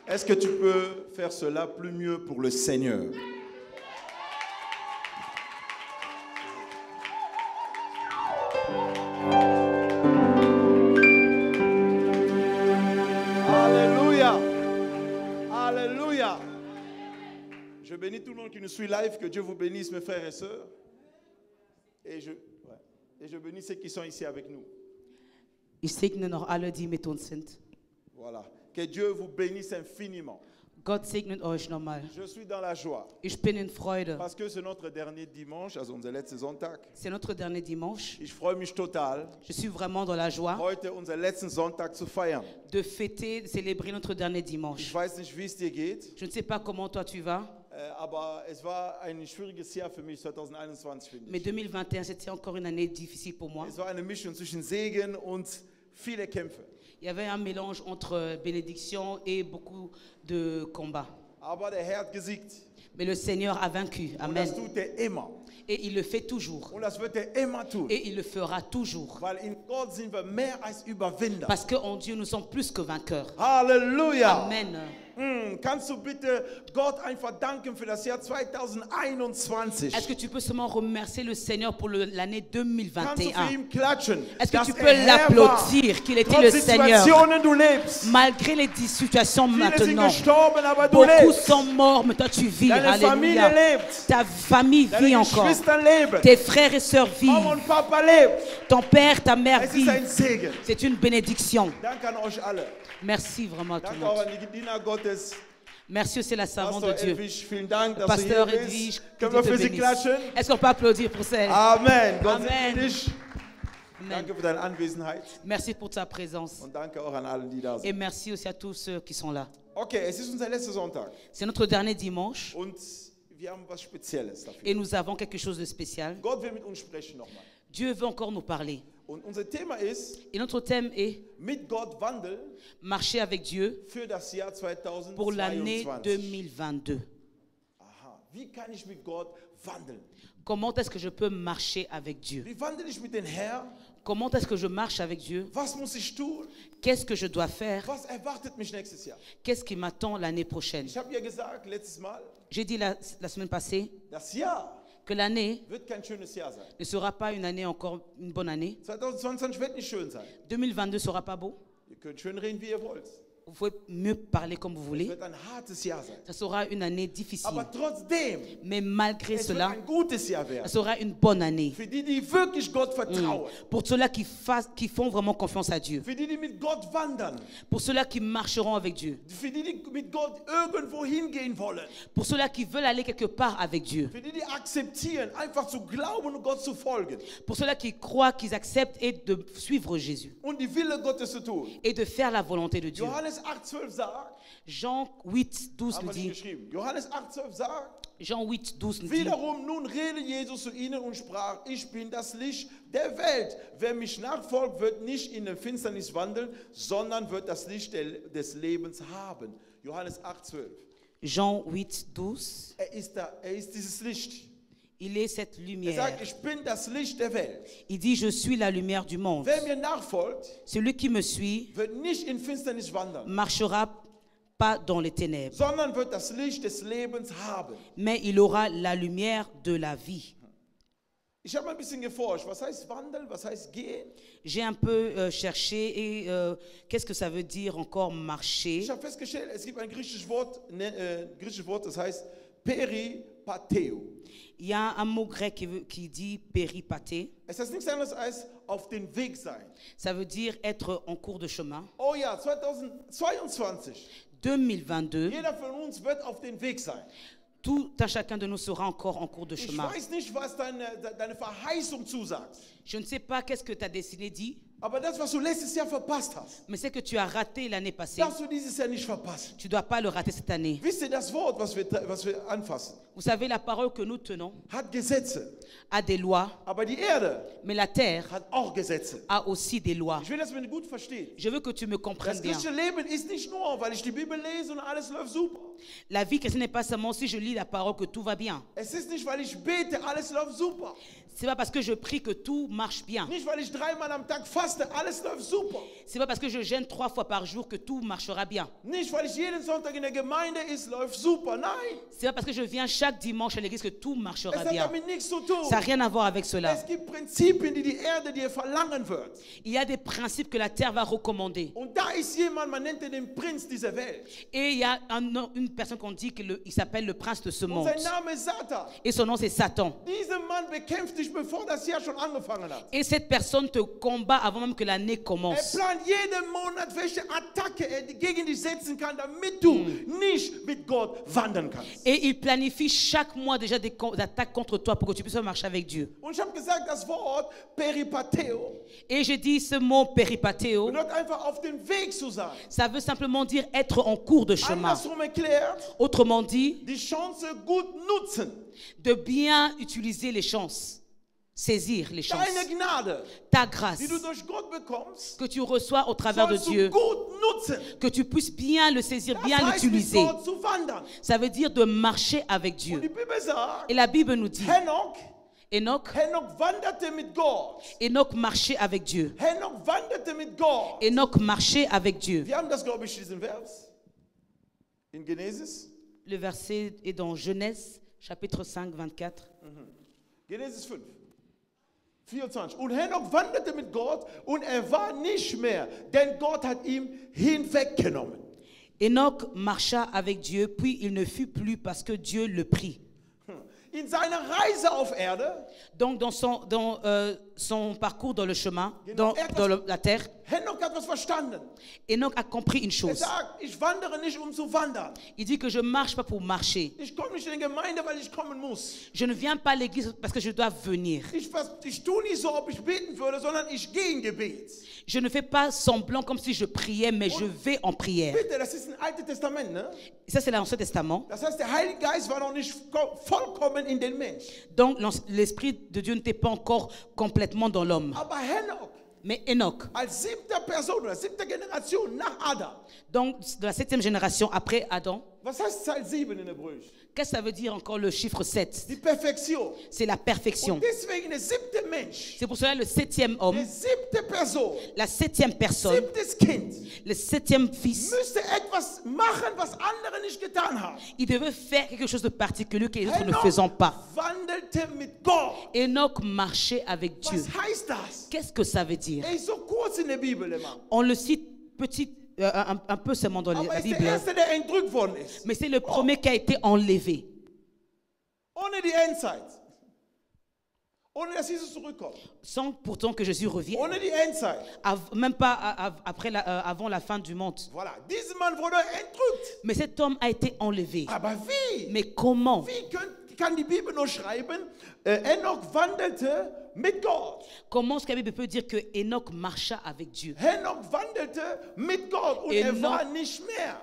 Est-ce que tu peux faire cela plus mieux pour le Seigneur? Alléluia. Alléluia. Je bénis tout le monde qui nous suit live. Que Dieu vous bénisse, mes frères et sœurs. Et je bénis ceux qui sont ici avec nous. Ich segne noch alle, die mit uns sind. Voilà. Que Dieu vous bénisse infiniment. Gott segnet euch nochmal. Je suis dans la joie. Ich bin in Freude. Parce que c'est notre dernier dimanche, also unser letzter Sonntag. C'est notre dernier dimanche. Ich freue mich total, Je suis vraiment dans la joie heute unseren letzten Sonntag zu feiern. de fêter, de célébrer notre dernier Ich dimanche. weiß nicht, wie es dir geht, Je ne sais pas comment toi tu vas, aber es war ein schwieriges Jahr für mich, 2021, finde mais ich. 2021 c'était encore une année difficile pour moi. Es war eine Mischung zwischen Segen und viele Kämpfe. Il y avait un mélange entre bénédiction et beaucoup de combats. Aber der Herr hat gesiegt. Mais le Seigneur a vaincu. Und das Amen. tut er immer. Et il le fait toujours. Und das wird er immer tun. Et il le fera toujours. Weil in Gott sind wir mehr als Überwinder. Parce qu'en Dieu, nous sommes plus que vainqueurs. Halleluja. Amen. Kannst du bitte Gott einfach danken für das Jahr 2021? Est-ce que tu peux seulement remercier le Seigneur pour l'année Kannst du für 2021? ihn klatschen, Est-ce que dass tu er peux Herr war? l'applaudir, qu'il était le Trotz Seigneur? Situationen du lebst. Malgré les situations Viele sind maintenant. gestorben, aber du Beaucoup lebst. sont morts, mais toi tu vis. Deine Familie Alléluia. lebt. Ta famille vit Deine encore. Geschwister leben. Tes frères et sœurs Mama vivent. und Papa lebt. Ton père, ta mère Es ist ein vivent. Segen. C'est une bénédiction. Danke an euch alle. Merci vraiment à tout le Danke auch monde. an die Diener Gottes. Merci aussi à la servante de Pastor Dieu. Edwige, vielen Dank, dass du Pasteur hier Edwige, bist. que Können wir Dieu für te sie bénisse. klatschen? Est-ce qu'on peut applaudir pour ça? Amen. Gott Amen. segne dich. Amen. Danke für deine Anwesenheit. Merci pour ta présence. Und danke auch an allen, die da Et sind. merci aussi à tous ceux qui sont là. Okay, es ist unser letzter Sonntag. C'est notre dernier dimanche Und wir haben was Spezielles dafür. et nous avons quelque chose de spécial. Gott will mit uns sprechen nochmal. Dieu veut encore nous parler. Und unser Thema ist, Et notre thème est mit Gott wandeln marcher avec Dieu für das Jahr pour l'année 2022. 2022. Aha. Wie kann ich mit Gott wandeln? Comment est-ce que je peux marcher avec Dieu? Wie wandle ich mit dem Herrn? Comment est-ce que je marche avec Dieu? Was muss ich tun? Qu'est-ce que je dois faire? Was erwartet mich nächstes Jahr? Qu'est-ce qui m'attend l'année prochaine? Ich habe ja gesagt, letztes Mal, J'ai dit la semaine passée das Jahr que l'année wird kein schönes Jahr sein. ne sera pas une année encore une bonne année. 2022 wird nicht schön sein. 2022 sera pas beau. Ihr könnt schön reden, wie ihr wollt. Vous pouvez mieux parler comme vous Es voulez. wird ein hartes Jahr sein. Ça sera une année difficile. Aber trotzdem, Mais malgré es wird cela, ein gutes Jahr ça werden. sera une bonne année. Für die, die wirklich Gott vertrauen. Pour ceux-là qui font vraiment confiance à Dieu. Für die, die mit Gott wandern. Pour ceux-là qui marcheront avec Dieu. Für die, die mit Gott irgendwo hingehen wollen. Pour ceux-là qui veulent aller quelque part avec Dieu. Für die, die akzeptieren, einfach zu glauben und Gott zu folgen. Pour ceux-là qui croient, qu'ils acceptent et de suivre Jésus. Und die Wille Gottes zu tun. Et de faire la volonté de Dieu. Johannes 8,12 sagt, Jean 8, 12 haben nous wir nicht dit. geschrieben. Johannes 8,12 sagt, Jean 8, 12 nous dit. wiederum nun redete Jesus zu ihnen und sprach, ich bin das Licht der Welt. Wer mich nachfolgt, wird nicht in der Finsternis wandeln, sondern wird das Licht des Lebens haben. Johannes 8,12. Jean 8, 12. Er ist dieses Licht. Il est cette Er lumière. sagt, ich bin das Licht der Welt. Il dit, je suis la lumière du monde. Wer mir nachfolgt, Celui qui me suit wird nicht in Finsternis wandern, marchera pas dans les ténèbres, sondern wird das Licht des Lebens haben. mais il aura la lumière de la vie. Ich habe ein bisschen geforscht, was heißt wandeln, was heißt gehen? J'ai un peu cherché et qu'est-ce que ça veut dire encore marcher? Ich habe festgestellt, es gibt ein griechisches Wort, das heißt peripateo. Il y a un mot grec qui dit péripaté. Es heißt nichts anderes als auf den Weg sein. Ça veut dire être en cours de chemin. Oh ja, 2022. 2022, Jeder von uns wird auf den Weg sein. tout un chacun de nous sera encore en cours de Ich chemin. weiß nicht, was deine Verheißung zusagt. Je ne sais pas qu'est-ce que ta destinée dit, Aber das, was du letztes Jahr verpasst hast, Mais c'est que tu as raté l'année passée. darfst du dieses Jahr nicht verpassen. Tu ne dois pas le rater cette année. Wisst ihr, das Wort, was wir anfassen, Vous savez, la parole que nous tenons hat Gesetze. a des lois, Aber die Erde mais la terre hat auch Gesetze. a aussi des lois. Ich will, dass man gut versteht. Je veux que tu me comprennes Das bien. christliche Leben ist nicht nur, weil ich die Bibel lese und alles läuft super. La vie chrétienne n'est pas seulement si je lis la parole que tout va bien. Es ist nicht, weil ich bete, alles läuft super. C'est pas parce que je prie que tout marche bien. Nicht, weil ich 3-mal am Tag faste, alles läuft super. C'est pas parce que je jeûne 3 fois par jour que tout marchera bien. Nicht, weil ich jeden Sonntag in der Gemeinde ist, läuft super. Nein, C'est pas parce que je viens chaque dimanche à l'église que tout es marchera hat bien. damit nichts zu tun. Ça n'a rien à voir avec cela. Es gibt Prinzipien, die die Erde dir verlangen wird. Il y a des principes que la terre va recommander. Und da ist jemand, man nennt ihn den Prinz dieser Welt. Et il y a une personne qu'on dit qu'il s'appelle le prince de ce Und monde. sein Name ist Satan. Et son nom c'est Satan. Dieser Mann bekämpft dich, bevor das Jahr schon angefangen hat. Et cette personne te combat avant même que l'année commence. Plant jeden Monat, welche Attacke er gegen dich setzen kann, damit du nicht mit Gott wandern kannst. Et il planifie chaque mois déjà des attaques contre toi pour que tu puisses marcher avec Dieu. Und ich habe gesagt, das Wort Peripateo Et j'ai dit ce mot péripateo, bedeutet einfach auf dem Weg zu sein. ça veut simplement dire être en cours de chemin. Andersrum erklärt, Autrement dit, die Chance gut nutzen. de bien utiliser les chances, saisir les chances. Deine Gnade, Ta grâce die du durch Gott bekommst, que tu reçois au travers de sollst du Dieu, gut nutzen. que tu puisses bien le saisir, Das bien heißt, mit l'utiliser. Gott zu wandern. Ça veut dire de marcher avec Und Dieu. die Bibel sagt, Et la Bible nous dit, Henoch wanderte mit Gott. Enoch marchait avec Dieu. Henoch wanderte mit Gott. Enoch marchait avec Dieu. Wir haben das, glaube ich, diesen Vers in Genesis. Le verset est dans Genèse, chapitre 5, 24. Genesis 5, 24. Und Henoch wanderte mit Gott und er war nicht mehr, denn Gott hat ihn hinweggenommen. Enoch marcha avec Dieu, puis il ne fut plus parce que Dieu le prit. In seiner Reise auf Erde, Donc dans son parcours dans le chemin, dans la terre, Henoch hat was verstanden. Enoch a compris une Er chose. sagt, ich wandere nicht, um zu wandern. Il dit que je ne marche pas pour marcher. Ich komme nicht in die Gemeinde, weil ich kommen muss. Je ne viens pas à l'église parce que je dois venir. Ich tue nicht so, ob ich beten würde, sondern ich gehe in Gebet. Je ne fais pas semblant comme si je priais, mais je vais en prière. Bitte, das ist ein Altes Testament, ne? Ça, c'est l'Ancien Testament. Das heißt, der Heilige Geist war noch nicht vollkommen in den Mensch. Donc, l'Esprit de Dieu n'était pas encore complètement dans l'homme. Aber Henoch, Mais Enoch, als 7. Person oder 7. Generation nach Adam. donc de la 7e génération après Adam, Was heißt Zahl 7 in Hebräisch? qu'est-ce que ça veut dire encore le chiffre 7? Die Perfektion. C'est la perfection. Und deswegen der 7. Mensch, C'est pour cela le 7e homme, die 7. Person, la 7e personne, 7. Kind, le 7e fils, müsste etwas machen, was andere nicht getan haben. il devait faire quelque chose de particulier que les autres ne faisaient pas. wandelte mit Gott. Enoch marchait avec Dieu. Was heißt das? Qu'est-ce que ça veut dire? Er ist so kurz in der Bibel immer. On le cite un peu seulement dans Aber la er ist der Bible, Erste, der entrückt worden ist. mais c'est le premier qui a été enlevé. Ohne die Endzeit. Ohne dass Jesus zurückkommt. Sans pourtant que Jésus revienne. Ohne die Endzeit. Même pas avant la fin du monde. Voilà. Dieser Mann wurde entrückt. Mais cet homme a été enlevé. Aber wie? Mais comment? Wie kann die Bibel nur schreiben, Henoch wandelte mit Gott. Comment est-ce que la Bible peut dire que Enoch marcha avec Dieu? Henoch wandelte mit Gott und er war nicht mehr.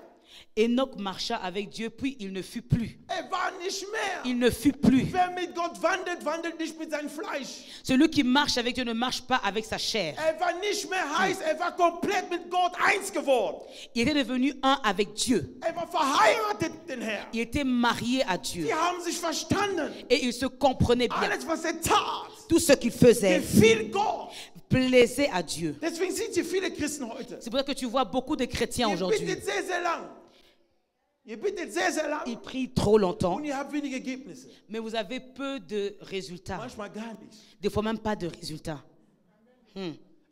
Enoch marcha avec Dieu, puis il ne fut plus. Er war nicht mehr. Il ne fut plus. Wer mit Gott wandelt, wandelt nicht mit seinem Fleisch. Celui qui marche avec Dieu ne marche pas avec sa chair. Er war nicht mehr heiß, er war komplett mit Gott eins geworden. Il était devenu un avec Dieu. Er war verheiratet mit dem Herrn. Il était marié à Dieu. Sie haben sich verstanden. Et il se comprenait bien. Alles, was er tat, Tout ce qu'il faisait gefiel Gott. plaisait à Dieu. Deswegen sind hier viele Christen heute. C'est pour ça que tu vois beaucoup de chrétiens Ihr aujourd'hui. bittet sehr, sehr lang. Ihr bittet sehr, sehr lang. Ils prient trop longtemps, Und ihr habt wenige Ergebnisse. mais vous avez peu de résultats. Manchmal gar nicht. Des fois même pas de résultats.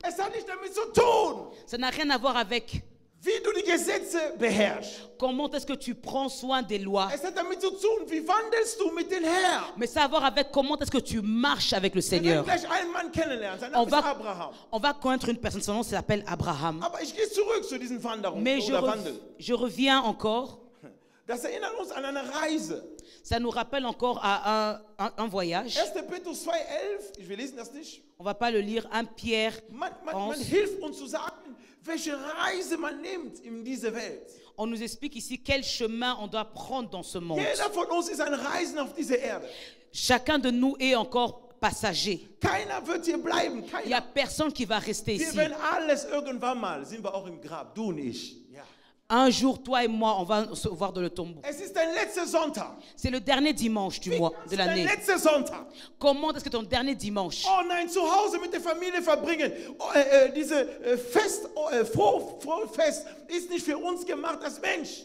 Es hat nicht damit zu tun, Ça n'a rien à voir avec wie du die Gesetze beherrschst. comment est-ce que tu prends soin des lois. Es hat damit zu tun, wie wandelst du mit dem Herrn. Mais ça a à voir avec comment est-ce que tu marches avec le Wir werden Seigneur. gleich einen Mann kennenlernen. Sein On Name ist va, Abraham. on va connaître une personne, son nom s'appelle Abraham. Aber ich gehe zurück zu diesen Wanderungen Mais oder Wandel. je reviens encore. Das erinnert uns an eine Reise. Ça nous rappelle encore à un voyage. 1. Petrus 2,11, ich will lesen das nicht. On ne va pas le lire. 1 Pierre Man 11. hilft uns zu sagen, welche Reise man nimmt in diese Welt. On nous explique ici quel chemin on doit prendre dans ce monde. Jeder von uns ist ein Reisender auf dieser Erde. Chacun de nous est encore passager. Keiner wird hier bleiben. Il n'y a Keiner. personne qui va rester Wir ici. werden alles irgendwann mal, sind wir auch im Grab, du und ich. Ja. Un jour, toi et moi, on va se voir dans le tombeau. Es ist dein letzter Sonntag. C'est le dernier dimanche du mois, de Dein l'année. letzter Sonntag. Comment est-ce que ton dernier dimanche, Oh nein, zu Hause mit der Familie verbringen. Diese Frohfest ist nicht für uns gemacht als Mensch.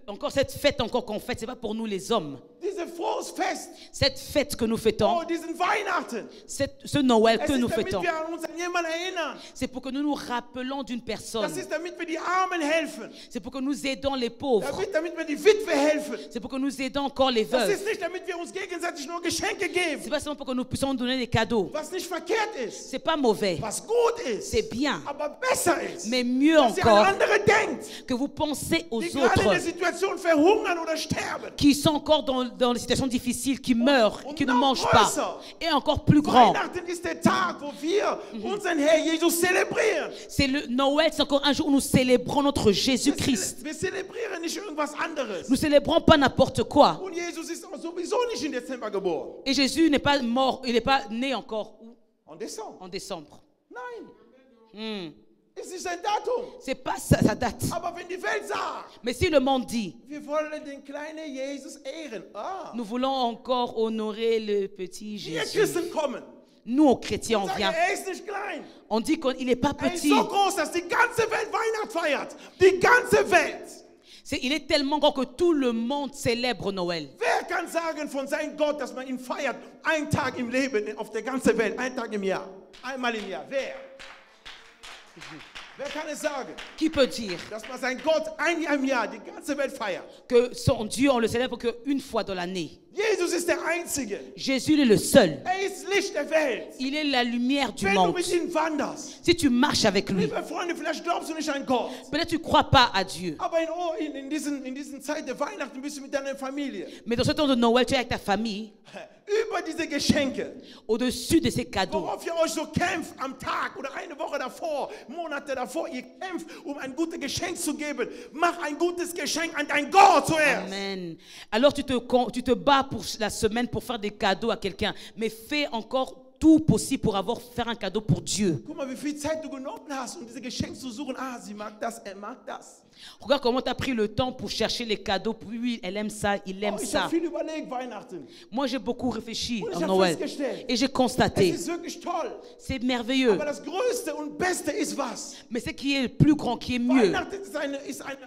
encore cette fête encore qu'on fête, c'est pas pour nous les hommes. Diese frohes Fest. Cette fête que nous fêtons, Oh, diesen Weihnachten. ce Noël Es que nous ist, damit fêtons, wir uns an jemanden erinnern. c'est pour que nous nous rappelons d'une personne. Das ist, damit wir die Armen helfen. C'est pour que nous aidons les pauvres. Damit wir die Witwe helfen. C'est pour que nous aidons encore les Das veuves. ist nicht, damit wir uns gegenseitig nur Geschenke geben. C'est pas seulement pour que nous puissions donner des cadeaux. Was nicht verkehrt ist. C'est pas mauvais, Was gut ist. c'est bien. Aber besser ist. Mais mieux Dass ihr an encore, andere denkt. que vous pensez aux Die gerade in der autres Situation verhungern oder sterben. qui sont encore dans des situations difficiles, qui meurent, Und qui ne noch mangent größer. pas. Et encore plus grand, Weihnachten ist der Tag, wo wir unseren Herr Jesus zelebrieren. c'est le Noël, c'est encore un jour où nous célébrons notre Jésus-Christ. Wir zelebrieren nicht irgendwas anderes. Nous célébrons pas n'importe quoi. Und Jesus ist auch sowieso nicht im Dezember geboren. Et Jésus n'est pas mort, il n'est pas né encore En Dezember. en décembre. Nein. Es ist ein Datum. C'est pas sa date. Aber wenn die Welt sagt, Mais si le monde dit, wir wollen den kleinen Jesus ehren. nous voulons encore honorer le petit Wir Jésus. Christen kommen. Nous, aux chrétiens, on Sagen, vient. er ist nicht klein. On dit qu'il n'est pas Er ist petit. so groß, dass die ganze Welt Weihnacht feiert. Die ganze Welt. Il est tellement grand que tout le monde célèbre Noël. Wer kann sagen von seinem Gott, dass man ihn feiert? Einen Tag im Leben auf der ganzen Welt. Einen Tag im Jahr. Einmal im Jahr. Wer? Wer kann es sagen, Qui peut dire dass man seinen Gott ein Jahr im Jahr die ganze Welt feiert? que son Dieu, on le célèbre qu'une fois dans l'année? Jesus ist der Einzige. Jésus, il est le seul. Er ist Licht der Welt. Il est la lumière du Wenn du monde. mit ihm wanderst, Si tu marches avec lui, liebe Freunde, vielleicht glaubst du nicht an Gott. peut-être tu ne crois pas à Dieu. Aber in diesen Zeit der Weihnachten bist du mit deiner Familie. Mais dans ce temps de Noël, tu es avec ta famille, Über diese Geschenke, au-dessus de ces cadeaux. worauf ihr euch so kämpft am Tag oder eine Woche davor, Monate davor, ihr kämpft, um ein gutes Geschenk zu geben. Mach ein gutes Geschenk an dein Gott zuerst. Amen. Alors tu te bats pour la semaine pour faire des cadeaux à quelqu'un, mais fais encore tout possible pour faire un cadeau pour Dieu. Guck mal, wie viel Zeit du genommen hast, um diese Geschenke zu suchen. Ah, sie mag das, er mag das. Regarde comment tu as pris le temps pour chercher les cadeaux. Oui, elle aime ça, il aime Oh, ich ça. habe viel überlegt, Weihnachten. Moi, j'ai beaucoup réfléchi Und ich à habe Noël. festgestellt, Et j'ai es constaté, ist wirklich toll. c'est merveilleux. Aber das Größte und Beste ist was? Mais ce qui est le plus grand, qui est mieux, Weihnachten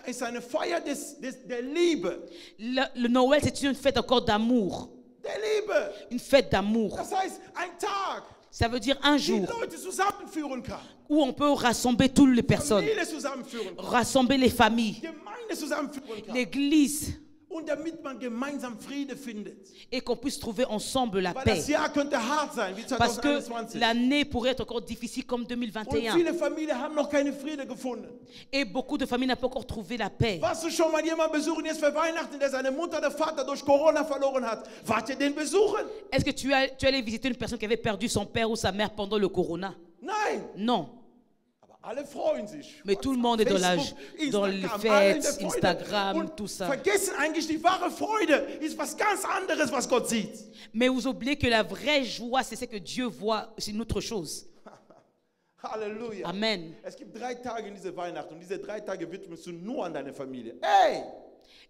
ist eine Feier der Liebe. le Noël, c'est une fête encore d'amour. Der Liebe. Une fête d'amour. Das heißt, ein Tag, Ça veut dire un die jour Leute zusammenführen kann. où on peut rassembler toutes les personnes, Familie zusammenführen kann. rassembler les familles, Gemeinde zusammenführen kann. l'église, Und damit man gemeinsam Friede findet. et qu'on puisse trouver ensemble la Weil paix. das Jahr könnte hart sein, wie Parce que 2021. l'année pourrait être encore difficile comme Und 2021. viele Familien haben noch keine Friede gefunden. Et beaucoup de familles n'ont pas encore trouvé la paix. Warst du schon mal jemanden besuchen jetzt für Weihnachten, der seine Mutter oder Vater durch Corona verloren hat? Wart ihr den besuchen? Est-ce que tu es allé visiter une personne qui avait perdu son père ou sa mère pendant le corona? Nein. Non. Aber alle freuen sich. Mais tout le monde est dans les Instagram, alle in fêtes, der Freude. Instagram, Und tout ça. vergessen eigentlich, die wahre Freude ist was ganz anderes, was Gott sieht. Mais vous oubliez que la vraie joie, c'est ce que Dieu voit, c'est une autre chose. Halleluja. Amen. Es gibt 3 Tage in dieser Weihnacht und diese 3 Tage widmest du nur an deine Familie. Hey!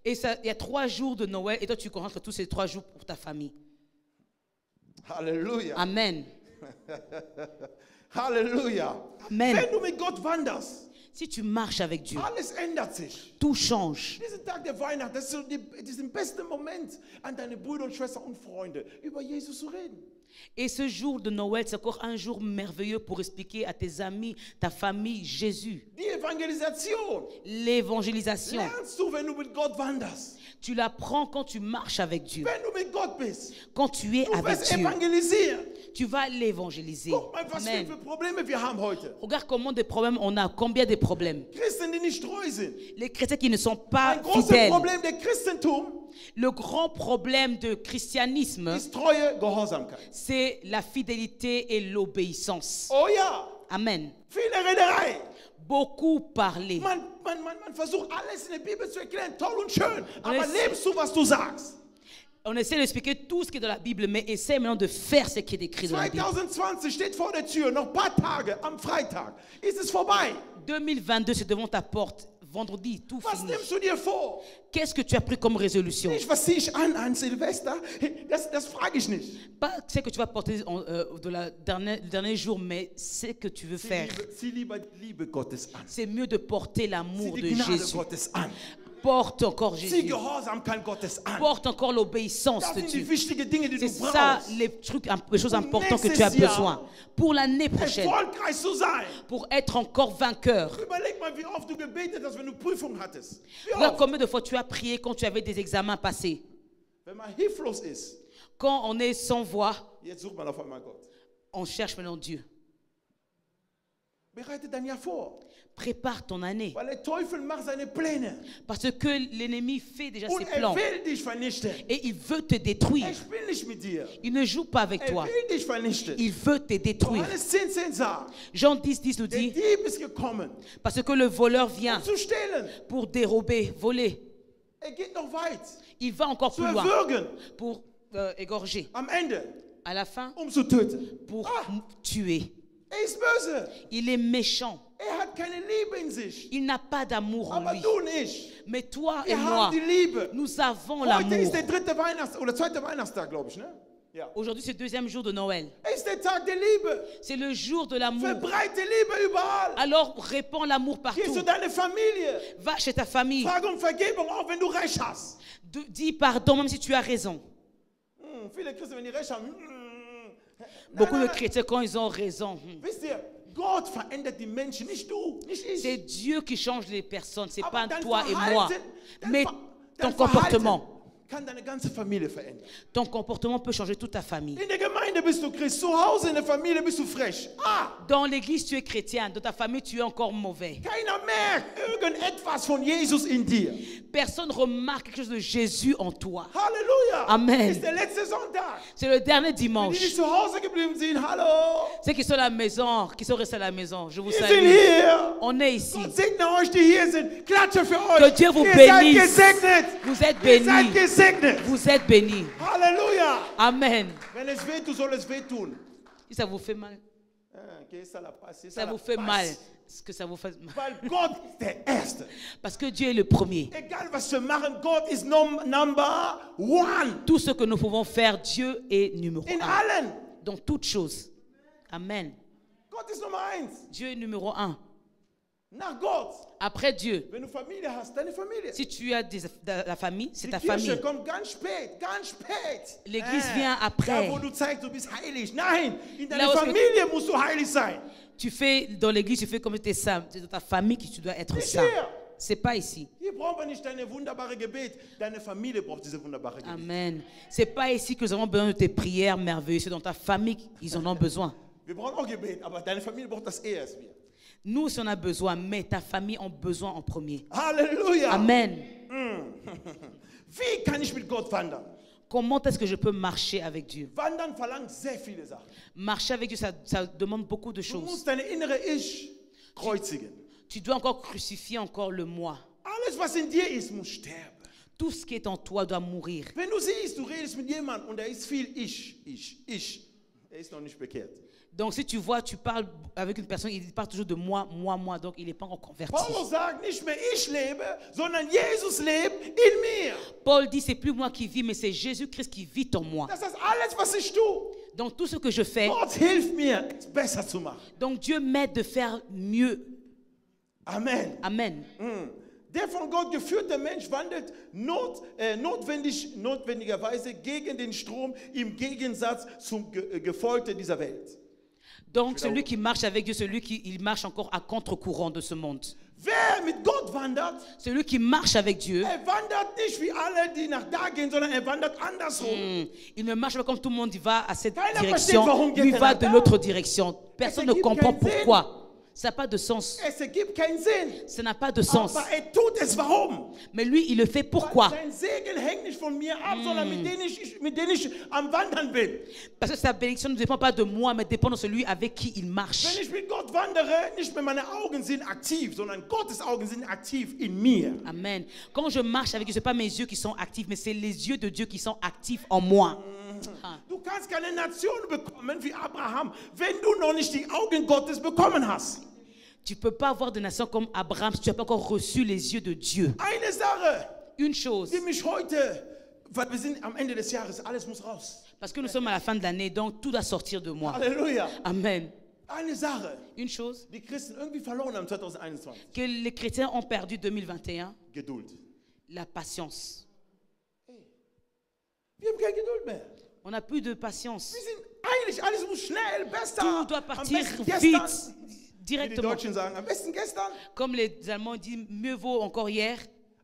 Et ça, il y a 3 jours de Noël et toi tu consacres tous ces 3 jours pour ta famille. Halleluja. Amen. Halleluja. Amen. Wenn du mit Gott wanderst, Si tu marches avec Dieu, alles ändert sich. tout change. Diesen Tag der Weihnacht, das ist so diesen besten Moment, an deine Brüder und Schwestern und Freunde über Jesus zu reden. Et ce jour de Noël, c'est encore un jour merveilleux pour expliquer à tes amis, ta famille, Jésus. Die Evangelisation L'évangélisation, lernst du, wenn du mit Gott wanderst. tu l'apprends quand tu marches avec Dieu. Wenn du mit Gott bist, Quand tu es du avec wirst Dieu, evangelisieren. Tu vas l'évangéliser. Guck mal, was Amen. für Probleme wir haben heute. Regarde comment des problèmes on a, combien de problèmes. Christen, die nicht treu sind. Les chrétiens qui ne sont pas Ein großes fidèles. Problem der Christentum Le grand problème de christianisme, ist treue Gehorsamkeit. c'est la fidélité et l'obéissance. Oh ja, Amen. viele Rederei. Beaucoup parler. Man versucht alles in der Bibel zu erklären, toll und schön. Aber es- lebst du, was du sagst? On essaie d'expliquer tout ce qui est dans la Bible, mais essaie maintenant de faire ce qui est écrit dans la Bible. 2020 steht vor der Tür, noch ein paar Tage, am Freitag ist es vorbei. 2022, c'est devant ta porte. Vendredi, tout Was fini. nimmst du dir vor? Qu'est-ce que tu as pris comme résolution? Nicht, was ziehe ich an Silvester? Das frage ich nicht. Pas ce que tu vas porter le dernier jour, mais ce que tu veux faire. Zieh lieber die Liebe Gottes an. C'est mieux de porter Zieh l'amour die de Gnade Jésus. Gottes an. Porte encore Zieh Jésus. Gehorsamkeit Gottes an. Porte encore l'obéissance Das de sind die Dieu. wichtigen Dinge, die du C'est ça brauchst. les trucs, les choses Pour importantes que tu as nächstes Jahr besoin pour l'année prochaine, erfolgreich zu sein. pour être encore vainqueur. Überleg mal, wie oft du gebetet hast, wenn du Prüfung hattest. Wie Regarde oft? combien de fois tu as prié quand tu avais des examens passés. Wenn man hilflos ist, Quand on est sans voix, jetzt sucht man auf einmal Gott. on cherche maintenant Dieu. Bereite dein Jahr vor. Prépare ton année. Weil der Teufel macht seine Pläne. Parce que l'ennemi fait déjà Und ses er plans. will dich vernichten. Et il veut te détruire. Er spielt nicht mit dir. Il ne joue pas avec Er toi. will dich vernichten. Il veut te détruire. Johannes 10,10 sagt, Jean 10 nous der dit, Dieb ist gekommen, parce que le voleur vient zu stehlen. pour dérober, voler. Er geht noch weit. Il va encore Zu plus loin erwürgen. pour égorger. Am Ende, À la fin, zu töten. pour Ah, tuer. er ist böse. Il est méchant. Er hat keine Liebe in sich. Il n'a pas d'amour en Aber lui. du nicht. Mais toi et Wir moi, haben die Liebe. nous avons Heute l'amour. ist der dritte oder zweite Weihnachtstag, glaube ich, ne? Ja. Aujourd'hui, c'est le deuxième jour de Noël. Es ist der Tag der Liebe. C'est le jour de l'amour. Verbreite Liebe überall. Alors, répands l'amour Geh zu partout. deiner Familie. Va chez ta famille. Frage um Vergebung, auch wenn du recht hast. Dis pardon, même si tu as raison. Viele Christen, wenn die recht haben. Beaucoup de chrétiens, quand ils ont raison, Wisst ihr, Gott verändert die Menschen, nicht du, nicht ich. c'est Dieu qui change les personnes. C'est Aber pas dein toi et moi. Verhalten, Mais dein ton comportement. kann deine ganze Familie verändern. Ton comportement peut changer toute ta famille. In der Gemeinde bist du Christ, zu Hause in der Familie bist du frech. Dans l'église, tu es chrétien. Dans ta famille, tu es encore mauvais. Keiner merkt irgendetwas von Jesus in dir. Personne remarque quelque chose de Jésus en toi. Halleluja. Amen. Ist der letzte Sonntag. C'est le dernier Die dimanche. nicht zu Hause geblieben sind, hallo. Ceux qui sont à la maison, qui sont restés à la maison, je vous Wir sind salue. hier. On est ici. Gott segne euch, die hier sind. Klatsche für euch. Que Dieu vous Ihr seid bénisse. gesegnet. Vous êtes Ihr seid bénis. gesegnet. Vous êtes bénis. Halleluja. Amen. Wenn es weh tut, soll es weh tun. Si ça vous fait mal, ça vous fait mal. Est-ce que ça vous fait mal? Weil Gott ist der Erste. Parce que Dieu est le premier. Egal was wir machen, Gott ist number one. Tout ce que nous pouvons faire, Dieu est numéro In 1. allen. Dans toutes choses. Amen. Gott ist Nummer 1. Dieu est numéro 1. Nach Gott. Après Dieu, Wenn du Familie hast, deine Familie. si tu as la famille, c'est Die ta Kirche famille. kommt ganz spät, ganz spät. L'église vient après. Da, wo du zeigst, du bist heilig. Nein, in Là deiner où- Familie musst du heilig sein. Tu fais dans l'église, tu fais comme tu es saint. C'est dans ta famille que tu dois être Nicht saint. hier. C'est pas ici. Hier brauchen wir nicht deine wunderbare Gebet. Deine Familie braucht diese wunderbare Gebet. Amen. C'est pas ici que nous avons besoin de tes prières merveilleuses. C'est dans ta famille qu'ils en ont besoin. Wir brauchen auch Gebet, aber deine Familie braucht das eher als wir. Nous, si on a besoin, mais ta famille a besoin en premier. Halleluja. Amen. Wie kann ich mit Gott wandern? Comment est-ce que je peux marcher avec Dieu? Wandern verlangt sehr viele Sachen. Marcher avec Dieu, ça demande beaucoup de Du choses. musst deine innere Ich kreuzigen. Tu dois encore crucifier encore le moi. Alles, was in dir ist, muss sterben. Tout ce qui est en toi doit mourir. Wenn du siehst, du redest mit jemandem und da ist viel Ich. Er ist noch nicht bekehrt. Donc si tu vois, tu parles avec une personne, il parle toujours de moi, moi, moi, donc il n'est pas encore converti. Paulus sagt, nicht mehr ich lebe, sondern Jesus lebt in mir. Paul dit, c'est plus moi qui vis, mais c'est Jésus-Christ qui vit en moi. Das heißt, alles, was ich tue, Donc tout ce que je fais, Gott hilft mir, es besser zu machen. donc Dieu m'aide de faire mieux. Amen. Amen. Der von Gott geführte Mensch wandelt notwendigerweise gegen den Strom im Gegensatz zum Gefolge dieser Welt. Donc celui qui marche avec Dieu, il marche encore à contre-courant de ce monde. Wer mit Gott wandert, Celui qui marche avec Dieu, wandert nicht wie alle, die nach da gehen, sondern wandert andersrum. il ne marche pas comme tout le monde, il va à cette Keiner direction, versteht, warum lui geht va er de nach l'autre direction. Personne ne ergibt comprend keinen Sinn. pourquoi. Ça n'a pas de sens. Es ergibt keinen Sinn. Ça n'a pas de sens. Aber tut es warum? Mais lui, il le fait pourquoi? Sein Segen hängt nicht von mir ab, sondern mit denen ich am Wandern bin. Parce que sa bénédiction ne dépend pas de moi, mais dépend de celui avec qui il marche. Wenn ich mit Gott wandere, nicht mehr meine Augen sind aktiv, sondern Gottes Augen sind aktiv in mir. Amen. Quand je marche avec Dieu, ce n'est pas mes yeux qui sont actifs, mais c'est les yeux de Dieu qui sont actifs en moi. Ah. Du kannst keine Nation bekommen wie Abraham, wenn du noch nicht die Augen Gottes bekommen hast. Tu ne peux pas avoir de nation comme Abraham si tu n'as pas encore reçu les yeux de Dieu. Eine Sache, Une chose, die mich heute, weil wir sind am Ende des Jahres, alles muss raus. parce que nous sommes à la fin de l'année, donc tout doit sortir de moi. Halleluja. Amen. Eine Sache, Une chose die Christen irgendwie verloren haben 2021. que les chrétiens ont perdu 2021, Geduld. la patience. Wir haben keine Geduld mehr. On n'a plus de patience. Wir sind eigentlich, alles muss schnell, besser. Tout doit Am partir besten gestern, vite, wie die directement. Deutschen sagen, am besten gestern. Comme les Allemands disent, mieux vaut encore hier.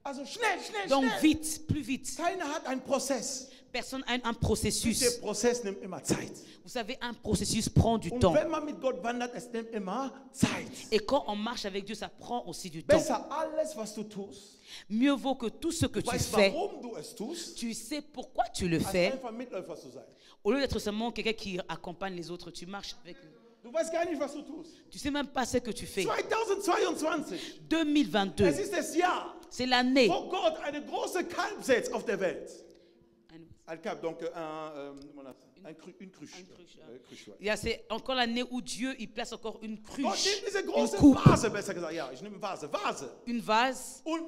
Also schnell, schnell, Donc schnell. vite, plus vite. Keiner hat einen Prozess. Personne a un Der processus. Prozess nimmt immer Zeit. Vous savez, un processus prend du Und temps. wenn man mit Gott wandert, es nimmt immer Zeit. Et quand on marche avec Dieu, ça prend aussi du temps. Besser alles, was du tust, Mieux vaut que tout ce que du tu weißt, fais, warum du es tust, tu sais pourquoi tu le als fais. einfach Mitläufer zu sein. Au lieu d'être seulement quelqu'un qui accompagne les autres, tu marches avec eux. Du weißt gar nicht, was du tust. Tu sais même pas ce que tu fais. 2022, 2022, es ist das Jahr, c'est l'année. wo Gott eine große Kalb setzt auf der Welt. Un Kalb, donc une cruche. Cruche, ouais. C'est encore l'année où Dieu il place encore une Gott cruche, nimmt diese une große coupe, Vase, besser gesagt. Ja, ich nehme Vase. une vase. Und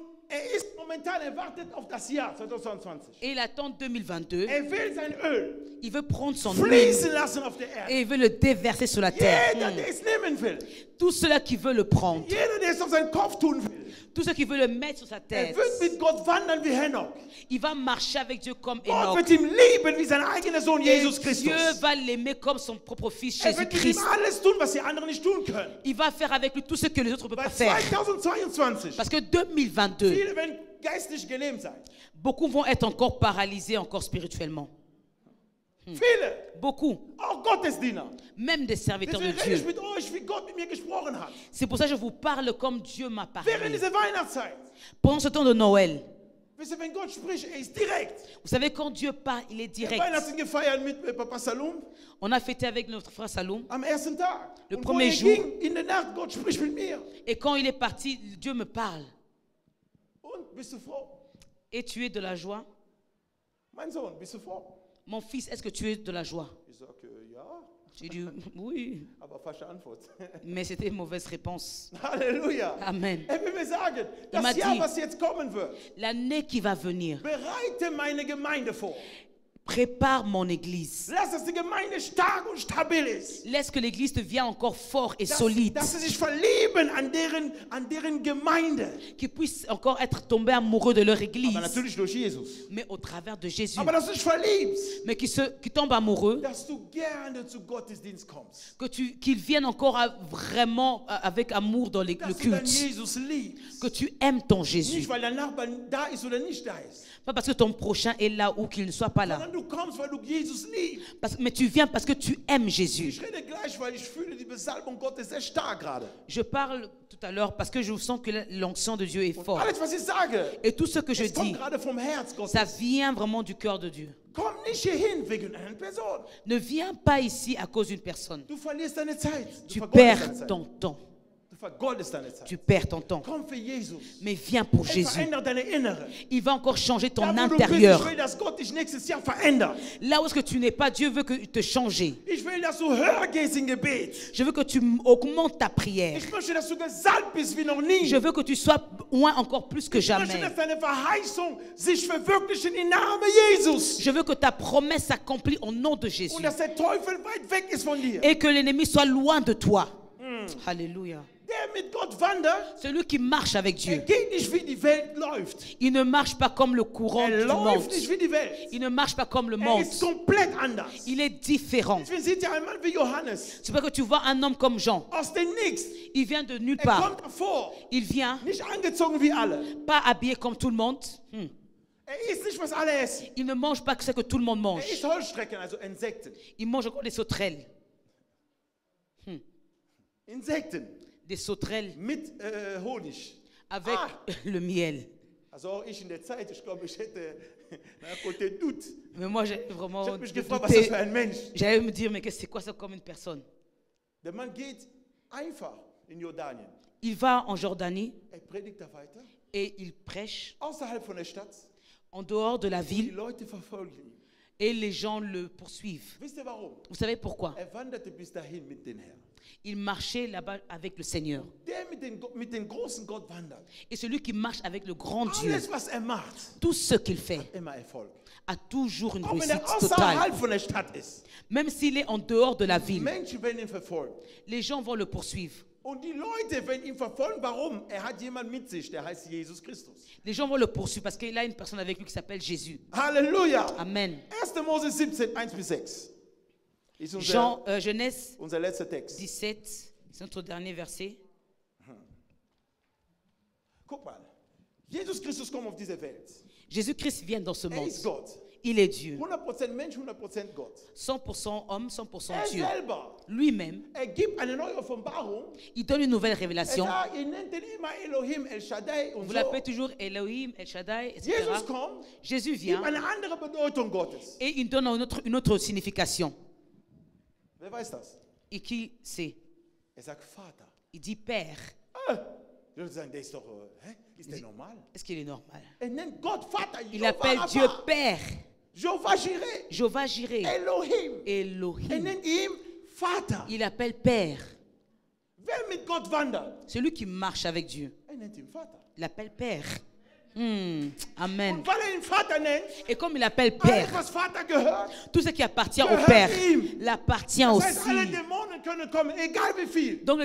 ist momentan, wartet auf das Jahr 2022. Et il attend 2022. Will sein Öl Il veut prendre son huile fließen lassen auf der Erde. et il veut le déverser sur la terre. Jeder, der es nehmen will, Tout cela qui veut le prendre, jeder, der es auf seinen Kopf tun will, tout ce qui veut le mettre sur sa tête, wird mit Gott wandern wie Henoch. il va marcher avec Dieu comme Gott Enoch. wird ihn lieben wie sein eigener Sohn Et Jesus Christus. Dieu va l'aimer comme son propre fils Wird mit ihm Jésus-Christ. alles tun, was die anderen nicht tun können. Il va faire avec lui tout ce que les autres ne peuvent Weil pas faire. 2022, Parce que 2022, viele werden geistlich gelähmt sein. beaucoup vont être encore paralysés, encore spirituellement. Viele, Beaucoup, auch Gottesdiener. même des serviteurs de Deswegen rede ich Dieu. mit euch, wie Gott mit mir gesprochen hat. C'est pour ça que je vous parle comme Dieu m'a Während parlé. dieser Weihnachtszeit. Pendant ce temps de Noël, Wisst ihr, wenn Gott spricht, er ist direkt. vous savez, quand Dieu parle, il est Wir haben direkt. Weihnachten gefeiert mit Papa Salom On a fêté avec notre frère Saloum. am ersten Tag. Le Und premier wo er jour. ging, in der Nacht, Gott spricht mit mir. Et quand il est parti, Dieu me parle. Und, bist du froh? Et tu es de la joie? Mein Sohn, bist du froh? Mon fils, est-ce que tu es de la joie? Ich sage, ja, J'ai dit oui, aber falsche Antwort. mais c'était une mauvaise réponse. Halleluja. Amen. Er will mir sagen, m'a das Jahr, dit- was jetzt kommen wird, L'année qui va venir, bereite meine Gemeinde vor. prépare mon église. Lass, dass die Gemeinde stark und stabil ist. Laisse que l'église devienne encore fort et Dass, solide. dass sie sich verlieben an deren Gemeinde. Qu'ils puissent encore être tombés amoureux de leur église. Aber natürlich durch Jesus. Mais au travers de Jésus. Aber dass du dich verliebst, Mais qui tombent amoureux. dass du gerne zu Gottesdienst kommst. Qu'ils viennent encore vraiment avec amour dans le Dass du deinen culte. Jesus liebst. Que tu aimes ton Jésus. Nicht, weil dein Nachbar da ist oder nicht da ist. Pas parce que ton prochain est là ou qu'il ne soit pas là. Sondern du kommst, weil du Jesus liebst. Mais tu viens parce que tu aimes Jésus. Ich rede gleich, weil ich fühle, die Besalbung Gottes sehr stark gerade. Je parle tout à l'heure parce que je sens que l'onction de Dieu est forte. Alles, was ich sage, Et tout ce que je es kommt dis, gerade vom Herz Gottes. ça vient vraiment du cœur de Dieu. Komm nicht hierhin wegen einer Person. Ne viens pas ici à cause d'une personne. Du verlierst deine Zeit. Du Tu vergeudest deine perds Zeit. ton temps. Du vergeudest deine Zeit. Tu perds ton temps. Komm für Jesus. Mais viens pour Er Jésus. verändert deine Innere. Il va encore changer ton Da, wo du bist, intérieur. ich will, dass Gott dich nächstes Jahr verändert. Là où est-ce que tu n'es pas, Dieu veut que te changer. Ich will, dass du höher gehst im Gebet. Je veux que tu augmentes ta prière. Ich möchte, dass du gesalbt bist wie noch nie. Je veux que tu sois loin encore plus que Ich möchte, jamais. dass deine Verheißung sich verwirklicht im Namen Jesus. Je veux que ta promesse s'accomplisse au nom de Jésus. Und dass der Teufel weit weg ist von dir. Et que l'ennemi soit loin de toi. Alléluia. Der mit Gott wandert, Celui qui marche avec Dieu, geht nicht wie die Welt läuft. il ne marche pas comme le courant du monde. Läuft nicht wie die Welt. Il ne marche pas comme le Er monde. ist komplett anders. Il est différent. Deswegen sieht ja ein Mann wie Johannes C'est pas que tu vois un homme comme Jean. aus dem Nix. Il vient de nulle Er part. kommt davor, Il vient nicht angezogen wie alle. pas habillé comme tout le monde. Er isst nicht, was alle essen. Il ne mange pas ce que tout le monde mange. Er isst Holzstrecken, also Insekten. Il mange encore des sauterelles. Insekten Des sauterelles mit Honig. avec le miel. Also auch ich in der Zeit, ich glaube, ich hätte côté doute. Mais moi, j'ai vraiment Ich habe mich douté. gefragt, was ist das für ein Mensch? J'allais me dire, mais c'est quoi ça comme une personne? Der Mann geht einfach in Jordanien. Il va en Jordanie Er predigt da weiter, et il prêche außerhalb von der Stadt. en dehors de la Die ville Leute verfolgen ihn. et les gens le poursuivent. Wisst ihr warum? Vous savez pourquoi? Er wanderte bis dahin mit dem Herrn. Il marchait là-bas avec le Seigneur. Der mit dem großen Gott wandert. Et celui qui marche avec le grand Dieu, Alles, was er macht, tout ce qu'il fait immer Erfolg. a toujours une Auch wenn réussite er totale. außerhalb von der Stadt ist. Même s'il est en dehors de la ville, Menschen werden ihn verfolgen. les gens vont le poursuivre. Und die Leute werden ihn verfolgen. Warum? Er hat jemand mit sich, der heißt Jesus Christus. Les gens vont le poursuivre parce qu'il a une personne avec lui qui s'appelle Jésus. Halleluja. Amen. 1. Mose 17, 1 bis 6. Ist Genèse unser letzter Text. 17, c'est notre dernier verset. Guck mal. Jesus Christus kommt auf diese Welt. Jésus-Christ vient dans ce Er monde. ist Gott. Il est Dieu. 100% Mensch, 100% Gott. 100% homme, 100% Er Dieu. selber, Lui-même, er gibt eine neue Offenbarung. il donne une nouvelle Er révélation. sagt, ihr nennt ihn immer Elohim, El Shaddai und Vous so. l'appelez toujours Elohim, El Shaddai, etc. Jesus kommt, Jésus gibt vient eine andere Bedeutung Gottes. et il donne une autre signification. Wer weiß das? Et qui c'est? Er sagt Vater. Il dit Père. Ich würde sagen, der ist doch, ist der normal? Est-ce qu'il est normal? Er nennt Gott Vater. Il appelle Dieu Père. Jehovah Jireh. Jehovah Jireh. Elohim. Er Elohim. nennt ihn Vater. Il appelle Père. Wer mit Gott wandert, Celui qui marche avec Dieu. er nennt ihn Vater. Il l'appelle Père. Amen. Und weil er ihn Vater nennt, Et comme il appelle alles, Père, was Vater gehört, tout ce qui appartient au gehört Père ihm. l'appartient Das heißt, alle aussi. Dämonen können kommen, egal wie viel. Donc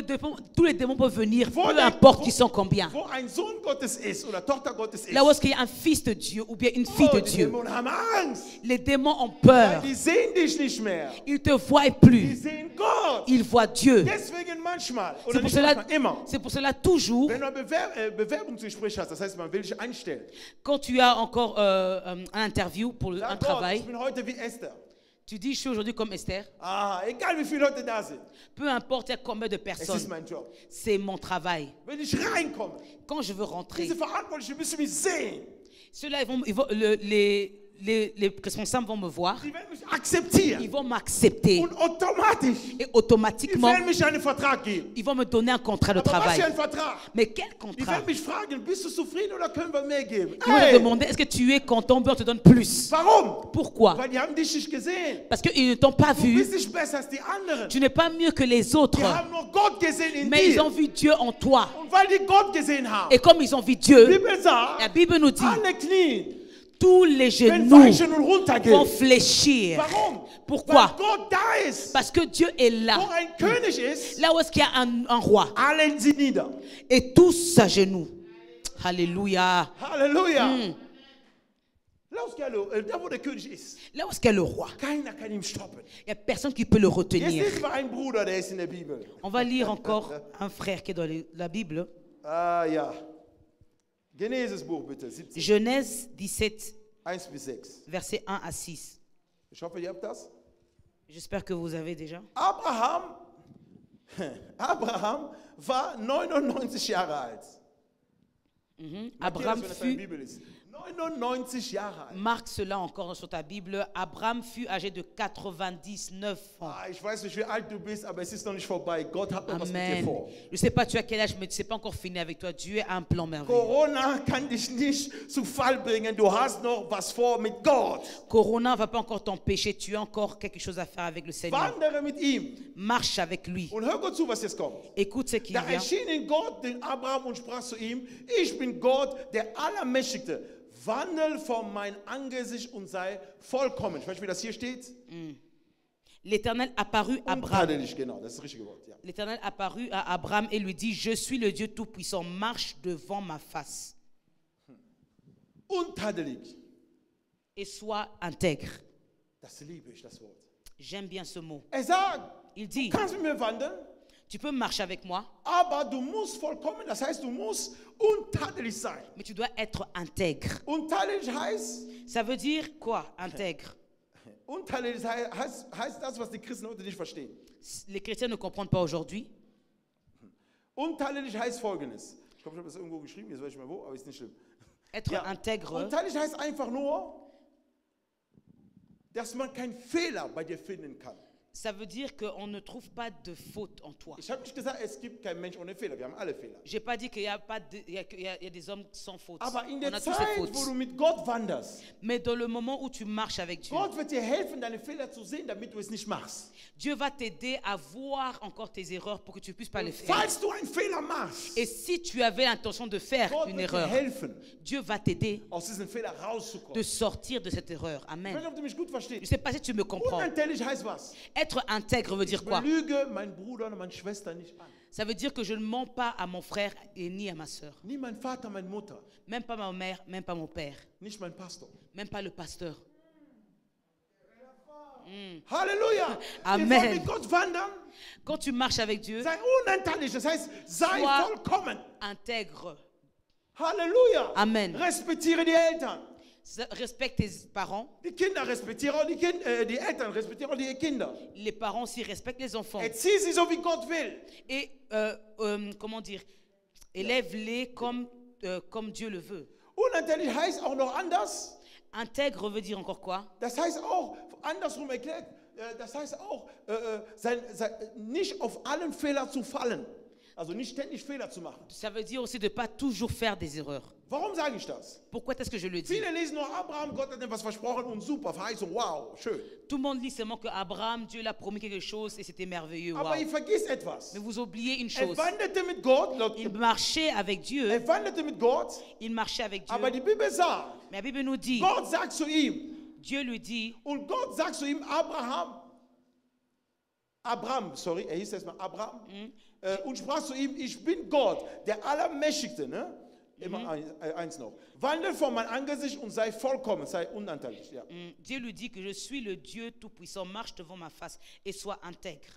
tous les démons peuvent venir, Wo peu der- importe wo- qui sont combien. Wo ein Sohn Gottes ist oder Tochter Gottes ist, Là où est-ce qu'il y a un fils de Dieu ou bien une fille de die Dieu, Dämonen haben Angst. les démons ont peur. Die sehen dich nicht mehr. Ils te voient Die plus. sehen Gott. Ils voient Dieu. Deswegen manchmal, C'est oder pour nicht cela, manchmal, immer. c'est pour cela toujours, Wenn du ein Bewerbungsgespräch hast, das heißt, man will dich einstellen. quand tu as encore un interview pour un Sag Gott, travail, ich bin heute wie Esther. tu dis je suis aujourd'hui comme Esther. Egal wie viele Leute da sind. Peu importe il y a combien de Es ist personnes, mein Job. c'est mon travail. Wenn ich reinkomme, Quand je veux rentrer, diese Verantwortlichen müssen mich sehen. ceux-là, les responsables vont me voir, Die werden mich akzeptieren. ils vont m'accepter Und automatisch, et die automatiquement, werden mich einen Vertrag geben. ils vont me donner un contrat de Aber was travail. für ein Vertrag? Mais quel Die contrat? werden mich fragen, bist du zufrieden oder können wir mehr geben? Ils vont te demander, est-ce que tu es content ou bien on te donne plus? Warum? Pourquoi? Weil die haben dich nicht gesehen. Parce qu'ils ne t'ont pas Du vu. bist nicht besser als die anderen. Tu n'es pas mieux que les autres. Die haben nur Gott gesehen in Mais ils dir. ont vu Dieu en toi. Und weil die Gott gesehen haben, Et comme ils ont vu die Dieu, Bibel la sagt, Bible nous dit, alle Knien tous les werden genoux weichen und vont runtergehen. fléchir. Warum? Pourquoi? Weil Gott da ist. Parce que Dieu est Wo là. ein König ist, Là où est-ce qu'il y a un roi. allen sie nieder. Et tous à genoux. Alléluia. Halleluja. Da wo der König ist, Là où est-ce qu'il y a le roi. keiner kann ihn stoppen. Il n'y a personne qui peut le Jetzt retenir. lesen wir einen Bruder, der ist in der Bibel. On va lire encore un frère qui est dans la Bible. Ja. Genesis-Buch bitte, 17, Genèse 17, 1 bis 6. versets 1 à 6. Ich hoffe, ihr habt das. J'espère que vous avez déjà. Abraham war 99 Jahre alt. Abraham Markier das, wenn es in der fut, Bibel ist. 99 Jahre alt. marque cela encore sur ta Bible, Abraham fut âgé de 99 ans. Ich weiß nicht, wie alt du bist, aber es ist noch nicht vorbei. Gott hat noch was mit dir Amen. vor. Je ne sais pas tu as quel âge, mais c'est pas encore fini avec toi. Dieu a un plan merveilleux. Corona kann dich nicht zu Fall bringen. Du hast noch was vor mit Gott. Corona ne va pas encore t'empêcher. Tu as encore quelque chose à faire avec le Seigneur. Wandere mit ihm. Marche avec lui. Und hör gut zu, was jetzt kommt. Écoute ce qui Da vient. erschien in Gott den Abraham und sprach zu ihm: Ich bin Gott, der Allermächtigste. Wandel vor mein Angesicht und sei vollkommen. Ich weiß nicht, wie das hier steht. L'Éternel apparut à Abraham. Untadelig, genau, das ist das richtige Wort. Ja. L'Éternel apparut à Abraham et lui dit, je suis le Dieu Tout-Puissant, marche devant ma face Untadelig, et sois intègre. das liebe ich, das Wort. J'aime bien ce mot. Sagt, Il du dit, kannst mit mir wandeln, tu peux marcher avec moi, aber du musst vollkommen, das heißt, du musst untadelig sein. mais tu dois être intègre. Untadelig heißt, Ça veut dire quoi, intègre? untadelig heißt das, was die Christen heute nicht verstehen. Les chrétiens ne comprennent pas aujourd'hui. Untadelig heißt Folgendes. Ich glaube, ich habe das irgendwo geschrieben, jetzt weiß ich nicht mehr wo, aber ist nicht schlimm. Être intègre, Untadelig heißt einfach nur, dass man keinen Fehler bei dir finden kann. ça veut dire qu'on ne trouve pas de faute en toi. Ich habe nicht gesagt, es gibt keinen Mensch ohne Fehler. Wir haben alle Fehler. Je n'ai pas dit qu'il y a pas de- il y a- il y a- il y a des hommes sans faute. Aber in On der a tous des Zeit, fautes. wo du mit Gott wanderst, Mais dans le moment où tu marches avec Dieu, Gott wird dir helfen, deine Fehler zu sehen, damit du es nicht machst. Dieu va t'aider à voir encore tes erreurs pour que tu ne puisses pas les faire. Falls du einen Fehler machst, Et si tu avais l'intention de faire Gott une wird dir erreur, helfen, Dieu va t'aider aus diesem Fehler de rauszukommen. sortir de cette erreur. Ich weiß Amen. nicht, ob du mich gut Je verstehst. ne sais pas si tu me comprends. Unentgeltlich heißt was? Être intègre veut dire Ich quoi? belüge meinen Bruder und meine Schwester nicht an. Ça veut dire que je ne mens pas à mon frère et ni à ma soeur. Nie mein Vater, meine Mutter. Même pas ma mère, même pas mon père. Nicht mein Pastor. Même pas le pasteur. Halleluja. Amen. Wir wollen mit Gott wandern. Quand tu marches avec Dieu, Sei unentgeltlich. Das heißt, sei Sois- vollkommen. intègre. Halleluja. Amen. Respektiere die Eltern. Respecte tes parents. Die Kinder respektieren auch die Eltern respektieren auch die Kinder. Les parents aussi respectent les enfants. Erzieh sie so, wie Gott will. Et, comment dire, élève-les comme Dieu le veut. Unentgeltlich heißt auch noch anders. Intègre veut dire encore quoi? Das heißt auch, andersrum erklärt, das heißt auch, nicht auf allen Fehler zu fallen. Also nicht ständig Fehler zu machen. Ça veut dire aussi de ne pas toujours faire des erreurs. Warum sage ich das? Pourquoi est-ce que je le dis? Viele lesen nur Abraham, Gott hat ihm was versprochen und super, Verheißung, wow, schön. Tout le monde lit seulement que Abraham, Dieu l'a promis quelque chose et c'était merveilleux. Aber Wow. ihr vergisst etwas. Mais vous oubliez une Er chose. wandelte mit Gott, Il marchait avec Dieu. er wandelte mit Gott, Il marchait avec Dieu. aber die Bibel sagt, Mais la Bible nous dit, Gott sagt zu ihm, Dieu lui dit, und Gott sagt zu ihm, sorry, er hieß erstmal Abraham, und sprach zu ihm, ich bin Gott, der Allermächtigste, ne? Immer eins noch. Wandel vor mein Angesicht und sei vollkommen, sei unanteilig. Ja. Dieu lui dit que je suis le Dieu Tout-Puissant, marche devant ma face et sois intègre.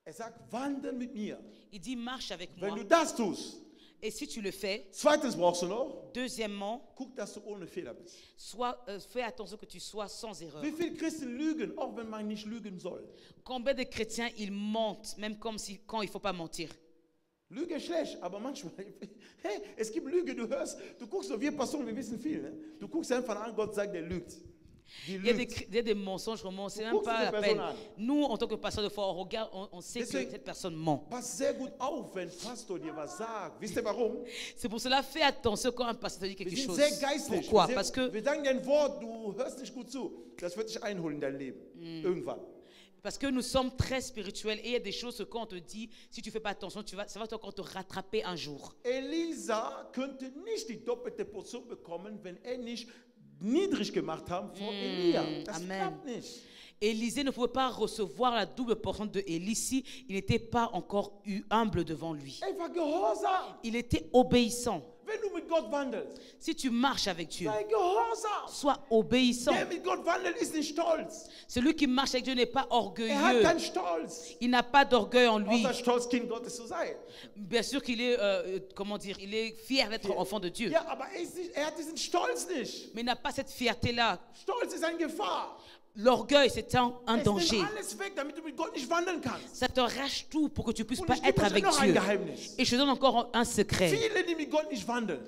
Er sagt, wandel mit mir. Il dit, marche avec Wenn moi. du das tust, Et si tu le fais, zweitens brauchst du noch, deuxièmement, guck, dass du ohne Fehler bist. fais attention que tu sois sans erreur. Wie viele Christen lügen, auch wenn man nicht lügen soll? Combien de chrétiens, ils mentent, même comme si, quand il ne faut pas mentir. Lüge ist schlecht, aber manchmal, hey, es gibt Lüge, du guckst so, wir Pastoren, wir wissen viel, ne? Du guckst einfach an, Gott sagt, der lügt. Die Il y a lügt. des mensonges, vraiment, c'est même Guckst pas du la die peine. Person an. Nous, en tant que pasteur de foi, on regarde, on sait que Deswegen- cette personne ment. Pass sehr gut auf, wenn Pastor dir was sagt. Wisst ihr warum? C'est pour cela, fais attention quand un pasteur dit Wir quelque sind chose. sehr geistlich. Pourquoi? Wir, Parce sind, que, wir sagen dir ein Wort, du hörst nicht gut zu. Das wird dich einholen in dein Leben. Irgendwann. parce que nous sommes très spirituels et il y a des choses que quand on te dit, si tu ne fais pas attention, ça va encore te rattraper un jour. Elisa könnte nicht die doppelte Portion bekommen, wenn er nicht niedrig gemacht haben vor Elia. Das Amen. klappt nicht. Élisée ne pouvait pas recevoir la double portion de Élie si il n'était pas encore humble devant lui. Er war gehorsam. Il était obéissant. Wenn du mit Gott wandelst, Si tu marches avec Dieu, sei gehorsam. sois obéissant. Der mit Gott wandelt, ist nicht stolz. Celui qui marche avec Dieu n'est pas Er hat orgueilleux. keinen Stolz. Il n'a pas d'orgueil en lui. Außer stolz, Kind Gottes zu sein. Bien sûr qu'il est, comment dire, il est fier d'être enfant de Dieu. Ja, aber er hat diesen Stolz nicht. Mais il n'a pas cette fierté-là. Stolz ist eine Gefahr. L'orgueil, c'est un Es danger. nimmt alles weg, damit du mit Gott nicht wandeln kannst. Ça te arrache tout pour que tu puisses Und pas ich gebe être euch avec noch ein Dieu. Geheimnis. Et je te donne encore un secret. Viele, die mit Gott nicht wandeln,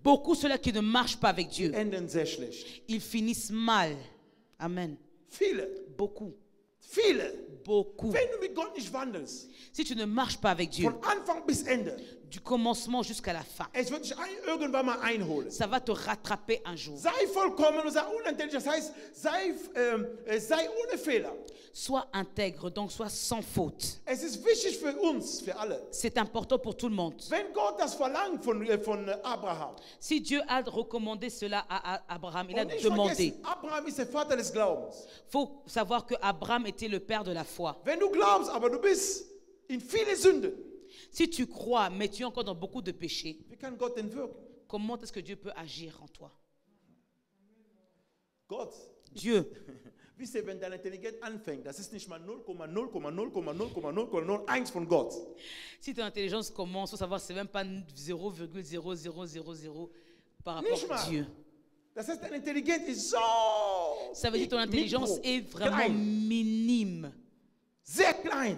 Beaucoup ceux-là qui ne marchent pas avec Dieu, enden sehr schlecht. ils finissent mal. Amen. Viele. Beaucoup. Viele. Beaucoup. Wenn du mit Gott nicht wandelst, Si tu ne marches pas avec Dieu, von Anfang bis Ende, du commencement jusqu'à la fin. Es wird dich irgendwann mal einholen. Ça va te rattraper un jour. Sei vollkommen und sei unentbehrlich. Das heißt, sei ohne Fehler. Sois intègre, donc sois sans faute. Es ist wichtig für uns, für alle. C'est important pour tout le monde. Wenn Gott das verlangt von Abraham. Si Dieu a recommandé cela à Abraham, il a Und nicht demandé. vergessen, Abraham ist der Vater des Glaubens. Il faut savoir que Abraham était le père de la foi. Wenn du glaubst, aber du bist in viele Sünden, Si tu crois, mais tu es encore dans beaucoup de péchés, wie kann Gott denn wirken? comment est-ce que Dieu peut agir en toi? Gott, Dieu, wisst ihr, wenn deine Intelligenz anfängt, das ist nicht mal 0,0,0,0,0,0,01 von Gott. si ton intelligence commence, il faut savoir que ce n'est même pas 0,0000 par rapport Nicht à mal. Dieu. Das heißt, deine Intelligenz ist so Ça veut dire que ton intelligence est vraiment klein, minime, sehr klein,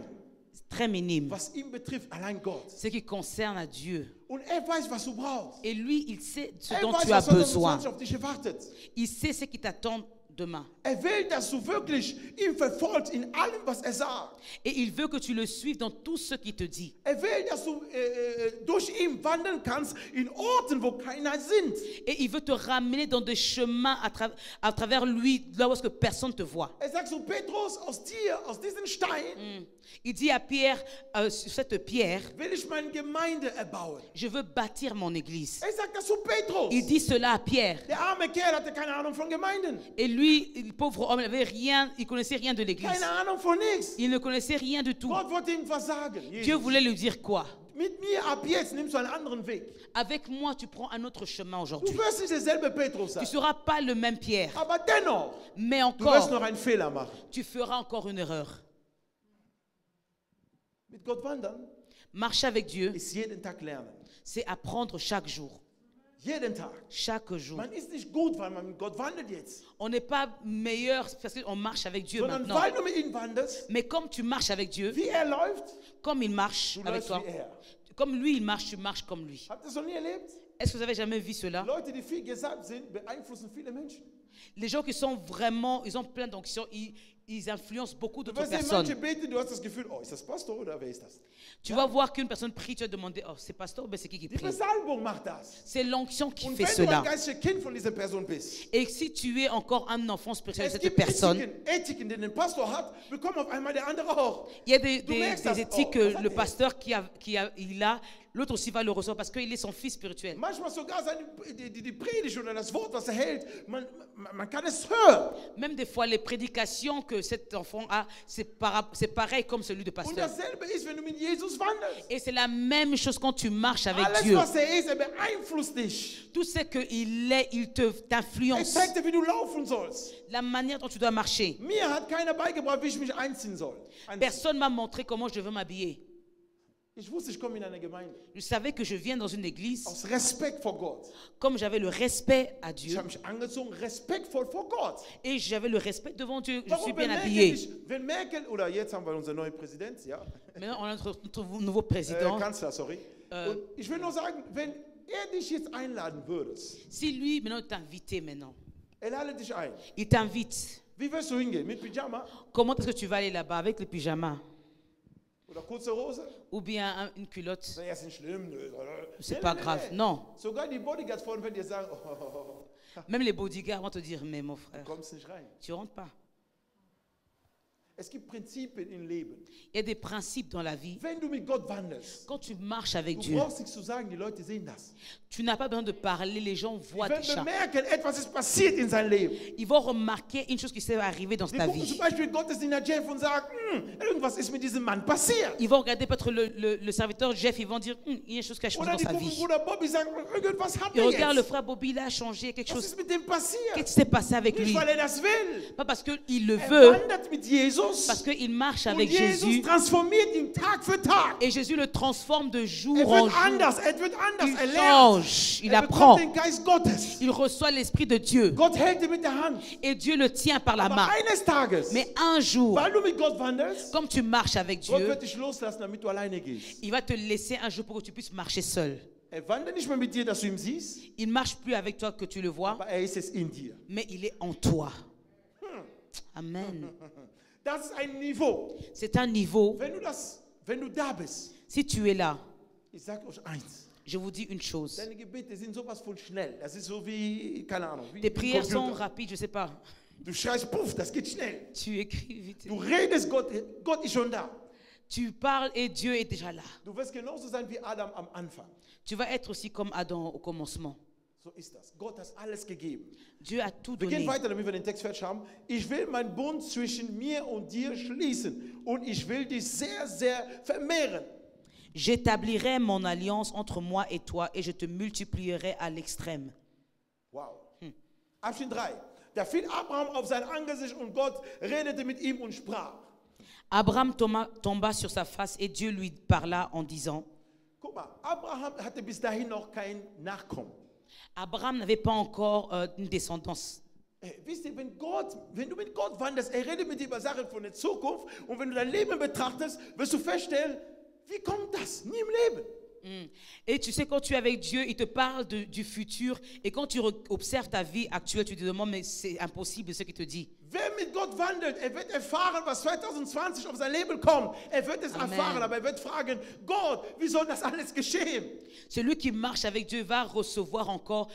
très minime. was ihn betrifft, allein Gott. Ce qui concerne à Dieu. Und weiß, was du brauchst. Et lui, il sait ce Er dont weiß, tu as was besoin. 2020 auf dich erwartet. Il sait ce qui t'attend demain. Will, dass du wirklich ihn verfolgst in allem, was sagt. Et il veut que tu le suives dans tout ce qu'il te dit. Will, dass du durch ihn wandeln kannst in Orten, wo keiner sind. Et il veut te ramener dans des chemins à travers lui, là où est-ce que personne ne te voit. Sagt so, Petrus, aus diesem Stein, Il dit à Pierre, sur cette pierre, will ich meine Gemeinde erbauen. je veux bâtir mon église. Sagt das zu Petrus. Il dit cela à Pierre. Der arme Kerl hatte keine Ahnung von Gemeinden. Et lui, le pauvre homme, il connaissait rien de l'église. Keine Ahnung von nichts. Il ne connaissait rien du tout. Gott wollte ihm was sagen. Dieu voulait lui dire quoi? Mit mir ab jetzt nimmst du einen anderen Weg. Avec moi, tu prends un autre chemin Du aujourd'hui. wirst nicht derselbe Petrus Tu ne sein. seras pas le même Pierre, Aber dennoch, mais du wirst noch encore, einen Fehler machen. tu feras encore une erreur. Mit Gott wandern Marcher avec Dieu, ist jeden Tag lernen. c'est apprendre chaque jour. Jeden Tag. Chaque jour. Man ist nicht gut, weil man mit Gott wandelt jetzt. On n'est pas meilleur parce qu'on marche avec Dieu Sondern maintenant. weil du mit ihm wandelst, Mais comme tu marches avec Dieu, wie läuft, comme il marche du avec läufst toi, wie comme lui il marche, tu marches comme lui. Habt ihr das noch nie erlebt? Est-ce que vous avez jamais vu cela? Leute, die viel gesalbt sind, beeinflussen viele Menschen. Les gens qui sont vraiment, ils ont plein d'onction, ils influencent beaucoup Du d'autres wirst sehen, manche personnes. beten, du hast das Gefühl, oh, ist das Pastor oder wer ist das? Tu vas voir qu'une personne prie, tu vas te demander, oh, c'est pasteur ou bien c'est qui Die prie? Besalbung macht das. C'est l'onction qui Und fait wenn du cela. ein geistliches Kind von dieser Person bist, Et si tu es encore un enfant spirituel de es cette gibt personne, Ethiken, die der Pastor hat, bekommt auf einmal der andere auch. il y a des merkst das, éthiques oh, que was hat le er? pasteur il a, l'autre aussi va le recevoir parce qu'il est son fils spirituel. Manchmal sogar die Predigt oder das Wort, was hält, man kann es hören. Même des fois, les prédications que cet enfant a, c'est pareil comme celui de Und pasteur. dasselbe ist, wenn du mit Jesus wandelst. Et c'est la même chose quand tu marches avec Alles, Dieu. was ist, beeinflusst dich. Tout ce qu'il est, il t'influence. Zeigt dir, wie du laufen sollst. La manière dont tu dois marcher. Mir hat keiner beigebracht, wie ich mich einziehen soll. Personne m'a montré comment je devais m'habiller. Ich wusste, ich komme in eine Gemeinde. Je savais que je viens dans une église, Aus Respekt vor Gott. comme j'avais le respect à Ich Dieu, habe mich angezogen, respektvoll vor Gott. et j'avais le respect devant Dieu. Je suis Warum, bien wenn habillé. wenn Merkel, oder jetzt haben wir unseren neuen Präsident, ja, Maintenant, on a notre nouveau président. Kanzler, sorry. Und ich will nur sagen, wenn dich jetzt einladen würdest, Si lui, maintenant, t'invite maintenant. lade dich ein. Il t'invite. Wie wirst du hingehen? Mit Pyjama Comment est-ce que tu vas aller là-bas avec le pyjama? oder kurze Hose? Ou bien une culotte? Das ist nicht schlimm. C'est pas grave. Non. Sogar die Bodyguards vorne, wenn dir sagen, Même les bodyguards vont te dire, mais mon frère, du kommst nicht rein. tu rentres pas. Es gibt Prinzipien im Leben. Il y a des principes dans la vie. Wenn du mit Gott wandelst, Quand tu marches avec du Dieu, brauchst nichts zu sagen, die Leute sehen das. tu n'as pas besoin de parler, les gens voient Wenn déjà. bemerken, etwas ist passiert in seinem Leben. Ils vont remarquer une chose qui s'est arrivée dans Wir ta gucken zum vie. Beispiel Gottesdiener Jeff und sagen, irgendwas ist mit diesem Mann passiert. Ils vont regarder peut-être le serviteur Jeff, ils vont dire, il y a une chose qui a changé Oder dans die sa gucken vie. Bruder Bobby sagen, irgendwas hat Ils er regardent le jetzt. frère Bobby, il a changé quelque Was chose. ist mit dem passiert? Qu'est-ce qui s'est passé avec Nicht, lui? weil er das will. Pas parce qu'il le Er veut, wandert mit Jesus. parce qu'il marche Und avec Jesus Jésus. transformiert ihn Tag für Tag. Et Jésus le transforme de jour Er en wird jour. anders, er wird anders. Il Er lernt. change, il Er apprend. bekommt den Geist Gottes. Il reçoit l'Esprit de Dieu. Gott hält ihn mit der Hand. Et Dieu le tient par la Aber main. eines Tages, Mais un jour, weil du mit Gott wandelst, comme tu marches avec Gott Dieu, wird dich loslassen, damit du alleine gehst. il va te laisser un jour pour que tu puisses marcher seul. Er wandert nicht mehr mit dir, dass du ihn siehst, Il ne marche plus avec toi que tu le vois, aber er ist es in dir. mais il est en toi. Amen. Das ist ein Niveau. C'est un niveau. Wenn du da bist, Si tu es là, Ich sage euch eins. Je vous dis une chose. Deine Gebete sind sowas von schnell. Das ist so wie, keine Ahnung, wie Tes ein prières sont Computer. rapides, je sais pas. Du schreist, puff, das geht schnell. Tu écris vite. Du redest, Gott ist schon da. Tu parles et Dieu est déjà là. Du wirst genauso sein wie Adam am Anfang. Tu vas être aussi comme Adam au commencement. So ist das. Gott hat alles gegeben. Dieu a tout Wir gehen donné. weiter, damit wir den Text fertig haben. Ich will meinen Bund zwischen mir und dir schließen und ich will dich sehr, sehr vermehren. J'établirai mon alliance entre moi et toi et je te multiplierai à l'extrême. Wow. Abschnitt 3. Da fiel Abraham auf sein Angesicht und Gott redete mit ihm und sprach. Abraham tomba sur sa face et Dieu lui parla en disant, Guck mal, Abraham hatte bis dahin noch kein Nachkommen. Abraham n'avait pas encore une descendance. Wisst ihr, wenn du mit Gott wanderst, er redet mit dir über Sachen von der Zukunft und wenn du dein Leben betrachtest, wirst du feststellen, wie kommt das? Nie im Leben. Et tu sais, quand tu es avec Dieu, il te parle du futur. Et quand tu observes ta vie actuelle, tu te demandes, mais c'est impossible ce qu'il te dit. Wer mit Gott wandelt, er wird erfahren, was 2020 auf sein Leben kommt. Er wird es Amen. erfahren, aber er wird fragen, Gott, wie soll das alles geschehen? Celui qui marche avec Dieu va recevoir encore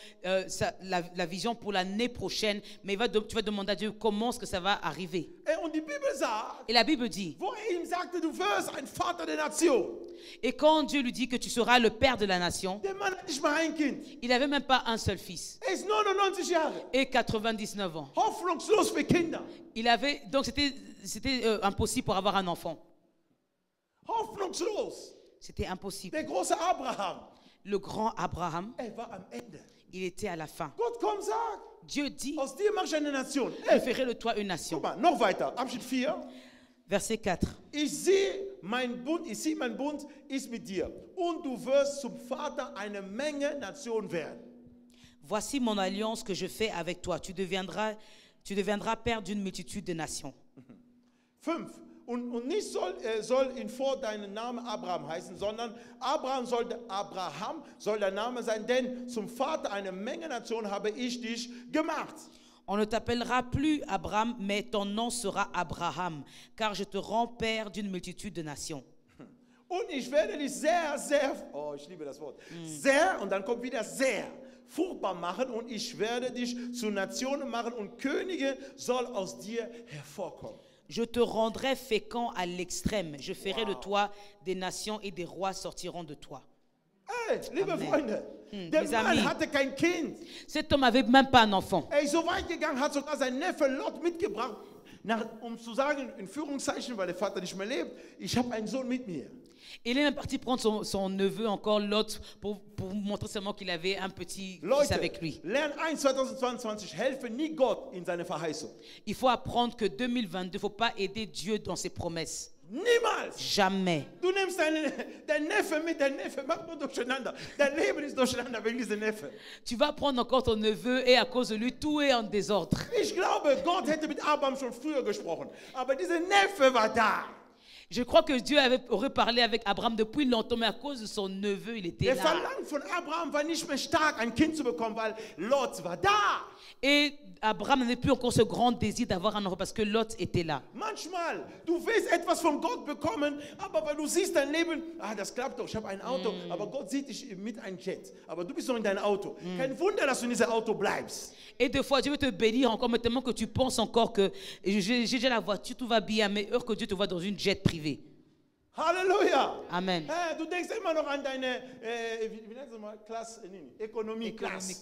la vision pour l'année prochaine. Mais tu vas demander à Dieu comment est-ce que ça va arriver. Und die Bibel sagt, Et la Bible dit, wo ihm sagte, du wirst ein Vater der Nation. et quand Dieu lui dit que tu seras le père de la nation, Der Mann hat nicht mal ein Kind. il n'avait même pas un seul fils. Er ist 99 Jahre. Et 99 ans. Hoffnungslos für Kinder. Donc c'était impossible pour avoir un enfant. Hoffnungslos. C'était impossible. Der große Abraham, Le grand Abraham, er war am Ende. il était à la fin. Gott kommt, sagt, Dieu dit, aus dir mache ich eine Nation. je ferai de toi une nation. Guck mal, noch weiter. Abschnitt 4. Verset 4. Ich sehe mein Bund ist mit dir. Und du wirst zum Vater einer Menge Nationen werden. Voici mon alliance que je fais avec toi. Tu deviendras père d'une multitude de nations. 5. Und nicht soll ihn vor deinem Namen Abraham heißen, sondern Abraham soll der Name sein, denn zum Vater einer Menge Nationen habe ich dich gemacht. On ne t'appellera plus Abraham, mais ton nom sera Abraham, car je te rends père d'une multitude de nations. Und ich werde dich sehr, sehr, oh, ich liebe das Wort, sehr, und dann kommt wieder sehr, fruchtbar machen und ich werde dich zu Nationen machen und Könige soll aus dir hervorkommen. Je te rendrai fécond à l'extrême. Je ferai de toi des nations et des rois sortiront de toi. Hey, liebe Amen. Freunde, der mes Mann amis. hatte kein Kind. Cet homme n'avait même pas un enfant. Er ist so weit gegangen, hat sogar sein Neffe Lot mitgebracht, um zu sagen, in Führungszeichen, weil der Vater nicht mehr lebt, ich habe einen Sohn mit mir. Il est même parti prendre son neveu encore Lot pour montrer seulement qu'il avait un petit fils Leute, avec lui. lern 2022, helfe nie Gott in seine Verheißung. Il faut apprendre que 2022, il ne faut pas aider Dieu dans ses promesses. Niemals. Jamais. Du nimmst dein Neffe mit, dein Neffe macht nur durcheinander. Dein Leben ist durcheinander wegen diesem Neffe. Tu vas prendre encore ton neveu et à cause de lui, tout est en désordre. Ich glaube, Gott hätte mit Abraham schon früher gesprochen. Aber dieser Neffe war da. Je crois que Dieu aurait parlé avec Abraham depuis longtemps, mais à cause de son neveu, il était Der là. Verlangen von Abraham war nicht mehr stark, ein Kind zu bekommen, weil Lot war da. Et Abraham n'avait plus encore ce grand désir d'avoir un enfant parce que Lot était là. Manchmal, du willst etwas von Gott bekommen, aber weil du siehst dein Leben, das klappt doch, ich habe ein Auto, aber Gott sieht dich mit einem Jet, aber du bist noch in deinem Auto. Kein Wunder, dass du in diesem Auto bleibst. Et des fois, Dieu veut te bénir encore, mais tellement que tu penses encore que j'ai déjà la voiture, tout va bien, mais heure que Dieu te voit dans une jet privée. Halleluja. Amen. Du denkst immer noch an deine, wie nennst du mal, Klasse, Ökonomie, Klasse.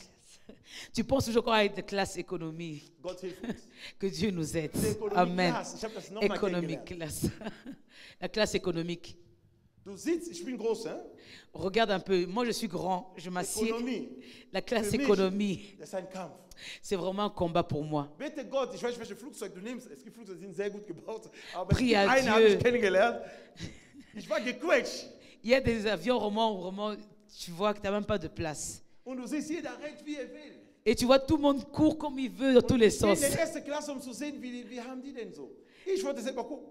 Tu penses toujours encore à la classe économie. Gott hilft uns. Que Dieu nous aide. Économie Amen. Classe. Ich habe das noch mal Économique kennengelernt. classe. La classe économique. Du siehst, ich bin groß, hein? Regarde un peu. Moi, je suis grand. Je m'assieds. Économie. La classe Für mich, économie. das ist ein Kampf. C'est vraiment un combat pour moi. Bitte Gott, ich weiß nicht, welches Flugzeug du nimmst. Es gibt Flugzeuge, die sind sehr gut gebaut. Aber Prie à eine habe Dieu. ich kennengelernt. Ich war gequetscht. Il y a des avions vraiment, tu vois que tu n'as même pas de place. Und du siehst, jeder rennt, wie er will. Et tu vois, tout le monde court comme il veut dans tous les Ich bin in sens. der ersten Klasse, um zu sehen, wie haben die denn so. Ich wollte selber gucken.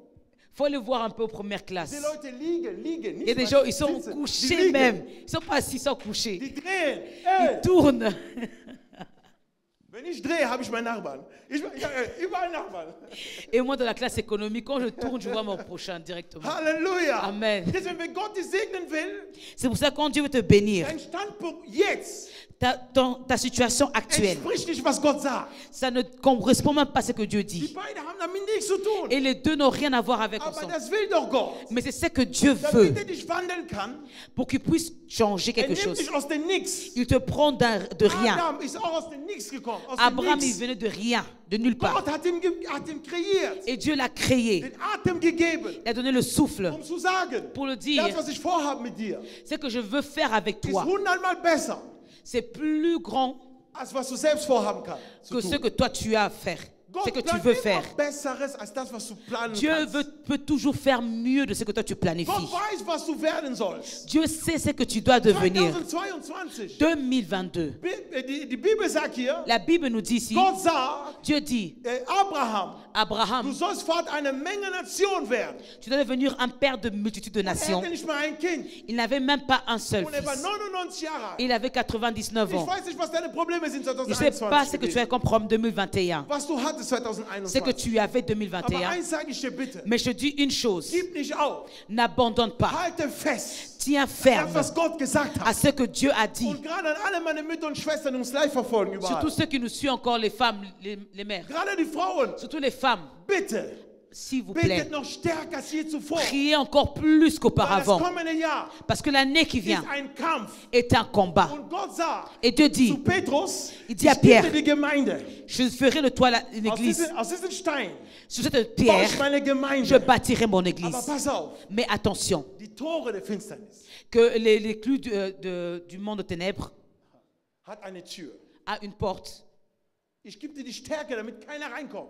Il faut aller voir un peu aux premières classes. Die Leute liegen. Il y a des gens, ils sont sitzen. couchés Die liegen. même. Ils ne sont pas assis, ils sont couchés. Die drehen. Ils tournent. Wenn ich drehe, habe ich meinen Nachbarn. Überall Nachbarn. Et moi, dans la classe économique, quand je tourne, je vois mon prochain directement. Halleluja. Amen. Deswegen, wenn Gott dich segnen will, C'est pour ça que quand Dieu veut te bénir, dein Standpunkt jetzt ta situation actuelle, entspricht nicht, was Gott sagt. ça ne correspond même pas à ce que Dieu Die dit. beiden haben damit nichts zu tun. Et les deux n'ont rien à voir avec Aber ensemble. das will doch Gott. Mais c'est ce que Dieu veut Damit dich wandeln kann, pour qu'il puisse changer quelque nimmt chose. dich aus dem Nix. Il te prend de rien. Adam ist auch aus dem Nix gekommen. Aus dem Abraham, il Nix. venait de rien, de nulle part. Gott hat ihn kreiert, Et Dieu l'a créé. den Atem gegeben, Il a donné le souffle um zu sagen, pour le dire. das, was ich vorhabe mit dir, Ce que je veux faire avec ist toi, 100-mal besser, c'est plus grand als was du selbst vorhaben kannst. que ce que toi tu as à faire. Ce Gott que tu plant veux immer faire. Besseres als das, was du planen Dieu kannst. peut toujours faire mieux de ce que toi tu Gott planifies. weiß, was du werden sollst. Dieu sait ce que tu dois devenir. 2022. 2022. Die Bibel sagt hier, La Bible nous dit ici, Gott sagt, Dieu dit, Abraham, du Abraham, sollst Vater einer Menge Nationen werden. tu dois devenir un père de multitude de Er nations. hatte nicht mal ein Kind. Il n'avait même pas un seul Und er war fils. 99 Jahre alt. Il avait 99 Ich ans. weiß nicht, was deine Probleme sind Je ne sais pas ce 2021 que tu as gewesen. comme problème 2021. Was du hattest Ce 2021. que tu avais Aber 2021. eins sage ich dir bitte. Mais je dis une chose, Gib nicht auf. n'abandonne pas. Halte fest. Tiens Das, ferme was Gott gesagt à hat. ce que Dieu a dit. Und gerade an alle meine Mütter und Schwestern, die uns live verfolgen überall. Surtout ceux qui nous suivent encore, les femmes, les mères. Gerade die Frauen. Surtout les femmes, Bitte. s'il vous plaît, Betet noch stärker als je zuvor. priez encore plus Weil das qu'auparavant. kommende Jahr Parce que l'année qui vient ist ein Kampf. est un combat. Und Gott sagt Et Dieu zu dit, Petrus, il dit à ich gebe Pierre, dir die Gemeinde. je ferai de toi une Aus église. diesem Stein Sur cette baue pierre, ich meine je Gemeinde. bâtirai mon Aber église. pass auf, Mais attention, die Tore der Finsternis que les clous du monde de ténèbres hat eine Tür. a une porte. Ich gebe dir die Stärke, damit keiner reinkommt.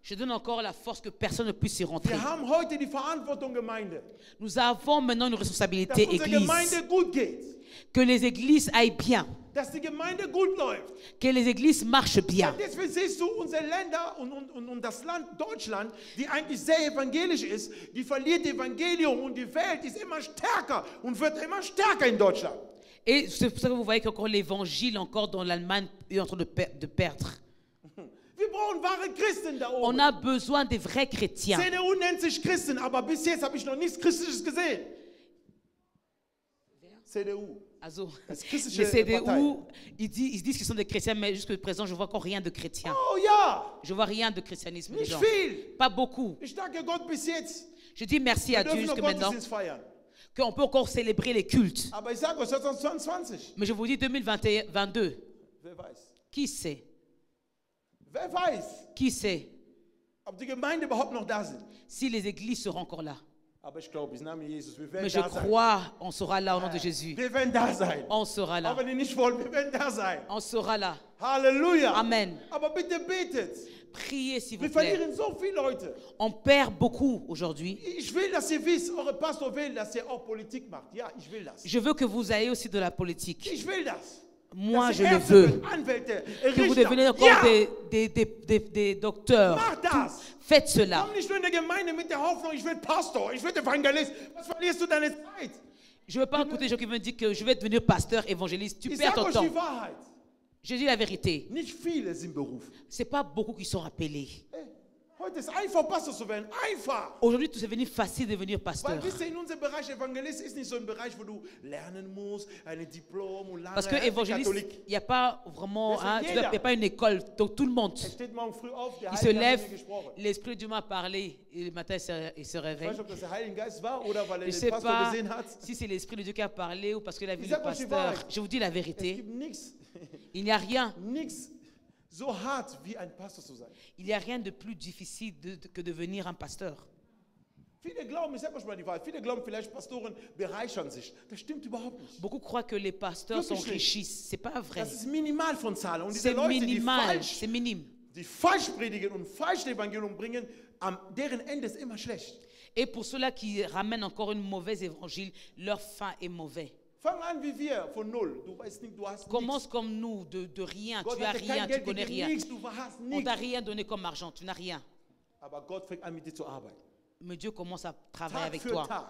Je donne encore la force que personne ne puisse y rentrer. Wir haben heute die Verantwortung, Gemeinde, Nous avons maintenant une dass responsabilité, unsere église. Gemeinde gut geht, Que les églises aillent bien. dass die Gemeinde gut läuft. Que les églises marchent bien. Deswegen siehst du, unsere Länder und das Land Deutschland, die eigentlich sehr evangelisch ist, die verliert Evangelium und die Welt ist immer stärker und wird immer stärker in Deutschland. Et c'est pour ça que vous voyez qu'encore l'évangile, encore dans l'Allemagne, est en train de perdre. Wir brauchen wahre Christen da On oben. a besoin des vrais chrétiens. CDU nennt sich Christen, aber bis jetzt habe ich noch nichts Christliches gesehen. CDU. Also, Das christliche les CDU, Partei. ils disent qu'ils sont des chrétiens, mais jusqu'à présent, je vois encore rien de chrétien. Oh ja, Je vois rien de christianisme nicht dedans. viel. Pas beaucoup. Ich danke Gott bis jetzt. Je dis merci à Wir Dieu dürfen noch jusque maintenant Gottesdienst feiern. qu'on peut encore célébrer les cultes. Aber ich sage euch, 2022, Mais je vous dis 2022, wer weiß? qui sait? Wer weiß, Qui sait ob die Gemeinde überhaupt noch da sind? si les églises seront encore là? Aber ich glaube, im Namen Jesus, wir werden Mais je da sein. crois, on sera là au nom de Jésus. Wir werden da sein. On sera Auch là. wenn ihr nicht wollt, wir werden da sein. On sera là. Halleluja. Amen. Aber bitte betet. Priez s'il vous Wir plaît. verlieren so viele Leute. On perd beaucoup aujourd'hui. Ich will, dass ihr wisst, eure Pastor will, dass ihr auch Politik macht. Ja, ich will das. Je veux que vous ayez aussi de la politique. Ich will das. Moi, Dass je ihr le Ärzte veux. wird, Anwälte, Que vous Richter. devenez encore Ja, des docteurs. mach das. Faites cela. Komm nicht nur in der Gemeinde mit der Hoffnung, ich werde Pastor, ich werde Evangelist. Was verlierst du deine Zeit? Je ne veux pas écouter les gens qui me disent que je vais devenir pasteur, évangéliste. Tu Ich perds sage ton euch temps. die Wahrheit. Je dis la vérité. Nicht viele sind berufen. Ce n'est pas beaucoup qui sont appelés. Heute ist einfach, Pastor zu werden. Einfach. Aujourd'hui, c'est devenu facile de devenir Weil, pasteur. wisst ihr, in unserem Bereich Evangelist ist nicht so ein Bereich, wo du lernen musst, ein Diplom und lange Parce que évangéliste, Katholik. il n'y a pas vraiment, Mais c'est hein, il n'y a pas une école. Donc tout le monde, Er steht morgen früh auf, der il se Heilige lève, hat mit mir gesprochen. l'Esprit de Dieu m'a parlé, et le matin il se Ich réveille. weiß nicht, ob das der Heilige Geist war oder weil er Je ne den sais Pastor pas gesehen hat. si c'est l'Esprit de Dieu qui a parlé ou parce qu'il a vu Ich le sag euch die pasteur. Wahrheit. Je vous dis la Es vérité. gibt nichts Il n'y a rien. so hart wie ein Pastor zu sein. Il n'y a rien de plus difficile que de devenir un pasteur. Viele glauben, ich sag euch mal die Wahrheit, viele glauben vielleicht, Pastoren bereichern sich. Das stimmt überhaupt nicht. Beaucoup croient que les pasteurs s'enrichissent. Ce n'est pas vrai. Das ist minimal von Zahlen. Und diese C'est Leute, minimal, c'est minime. die falsch predigen und falsch das Evangelium bringen, deren Ende ist immer schlecht. Et pour ceux-là qui ramènent encore une mauvaise évangile, leur fin est mauvais. Fang an wie wir, von null. Du weißt nicht, du hast Commence nichts. comme nous, de rien. Gott Tu as hat dir rien, kein tu Geld connais gegeben, rien. nichts, du hast On nichts. t'a rien donné comme argent, tu n'as rien. Aber Gott fängt an, mit dir zu arbeiten. Mais Dieu commence à travailler Tag avec für toi, Tag.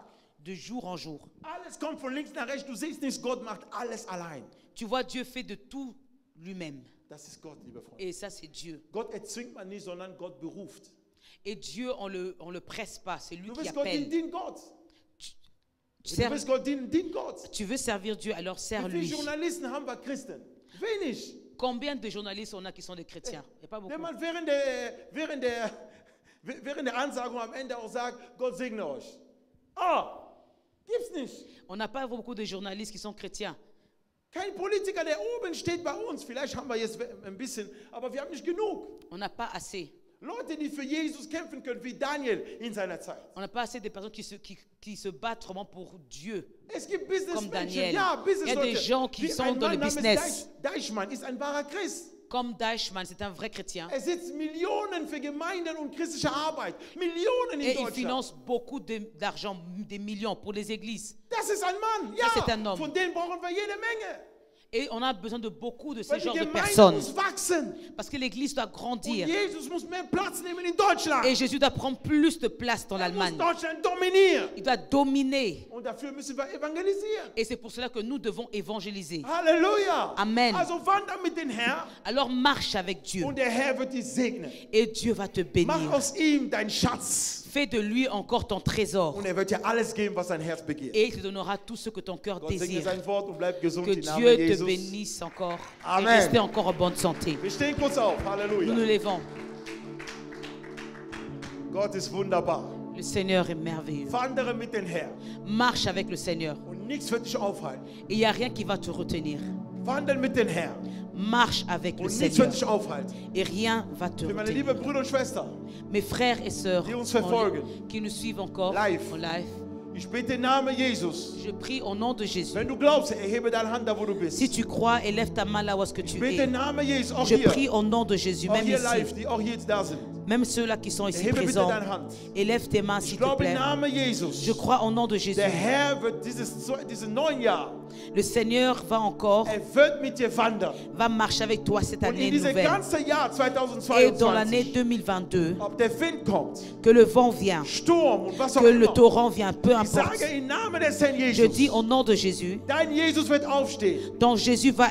de jour en jour. Alles kommt von links nach rechts. Du siehst nicht, Gott macht alles allein. Tu vois, Dieu fait de tout lui-même. Das ist Gott, liebe Freunde. Et ça, c'est Dieu. Gott erzwingt man nicht, sondern Gott beruft. Et Dieu, on le presse pas. C'est lui Du qui willst Gott dienen, appelle. dien Gott. Du Sers- willst Gott dienen, dien Gott. Tu veux servir Dieu, alors Wie viele sers-lui. Journalisten haben wir Christen? Wenig. Combien de journalistes on a qui sont des chrétiens? Il n'y a pas beaucoup. Wenn man während der Ansagung am Ende auch sagt, Gott segne euch. Gibt's nicht. On n'a pas beaucoup de journalistes qui sont chrétiens. Kein Politiker, der oben steht bei uns. Vielleicht haben wir jetzt ein bisschen, aber wir haben nicht genug. On n'a pas assez. Leute, die für Jesus kämpfen können, wie Daniel in seiner Zeit. On n'a pas assez de personnes qui se battent vraiment pour Dieu. Es gibt Comme Businessmenschen, Daniel. ja, Il y a des gens qui Wie sont ein dans le Mann namens business. Deichmann ist ein wahrer Christ. Comme Deichmann, c'est un vrai chrétien. Er setzt Millionen für Gemeinden und christliche Arbeit. Millionen in Et il Deutschland. finance beaucoup d'argent, des millions pour les églises. Das ist ein Mann, ja. Das ist ein Mann. Von denen brauchen wir jede Menge. Et on a besoin de beaucoup de ce Weil die genre de Gemeinde personnes. muss wachsen. Parce que l'église doit Und grandir. Jesus muss mehr Platz nehmen in Deutschland. Et Jésus doit prendre plus de place dans Er muss l'Allemagne. Deutschland dominieren. Il doit dominer. Und dafür müssen wir evangelisieren. Et c'est pour cela que nous devons évangéliser. Halleluja. Amen. Also wander mit dem Herrn Alors marche avec Dieu. und der Herr wird dich segnen. Et Dieu va te Mach bénir. aus ihm deinen Schatz. Fais de lui encore ton trésor. Und er wird dir alles geben, was dein Herz begehrt. Et il te donnera tout ce que ton cœur Gott segne désire. sein Wort und bleib gesund Que im Namen Dieu te Jesus. bénisse encore. Amen. Et restez encore en bonne santé. Wir stehen kurz auf. Nous Halleluja. nous levons. Gott ist wunderbar. Le Seigneur est merveilleux. Wandere mit dem Herrn Marche avec le Seigneur. und nichts wird dich aufhalten. Et il n'y a rien qui va te retenir. Wandel mit dem Herrn Marche avec le und nichts Seigneur. wird dich aufhalten. Et rien va te Für meine retenir. lieben Brüder und Schwestern, Mes frères et sœurs Die uns verfolgen. qui nous suivent encore Live. en live, ich bete im Namen Jesus. je prie au nom de Jésus. Wenn du glaubst, erhebe deine Hand da, wo du bist. Si tu crois, élève ta main là où est-ce que tu Ich bete es. im Namen Jesus, auch Je prie hier. au nom de Jésus, Auch même hier ici. live, die auch jetzt da sind. Même ceux-là qui sont ici Erhebe bitte présents, deine Hand. élève tes mains Ich s'il te glaube im plaît. Namen Jesus. Je crois au nom de Jésus. Der Herr wird dieses neuen Jahr, Le Seigneur va encore, wird mit dir wandern. va marcher avec toi cette Und année in diesem nouvelle. ganzen Jahr Et dans l'année 2022, 2022, ob der Wind kommt, que le vent vient, Sturm und was auch que le immer, torrent vient, peu ich importe. sage im Namen des Herrn Je dis Jesus, au nom de Jésus, dein Jesus wird aufstehen. donc Jésus va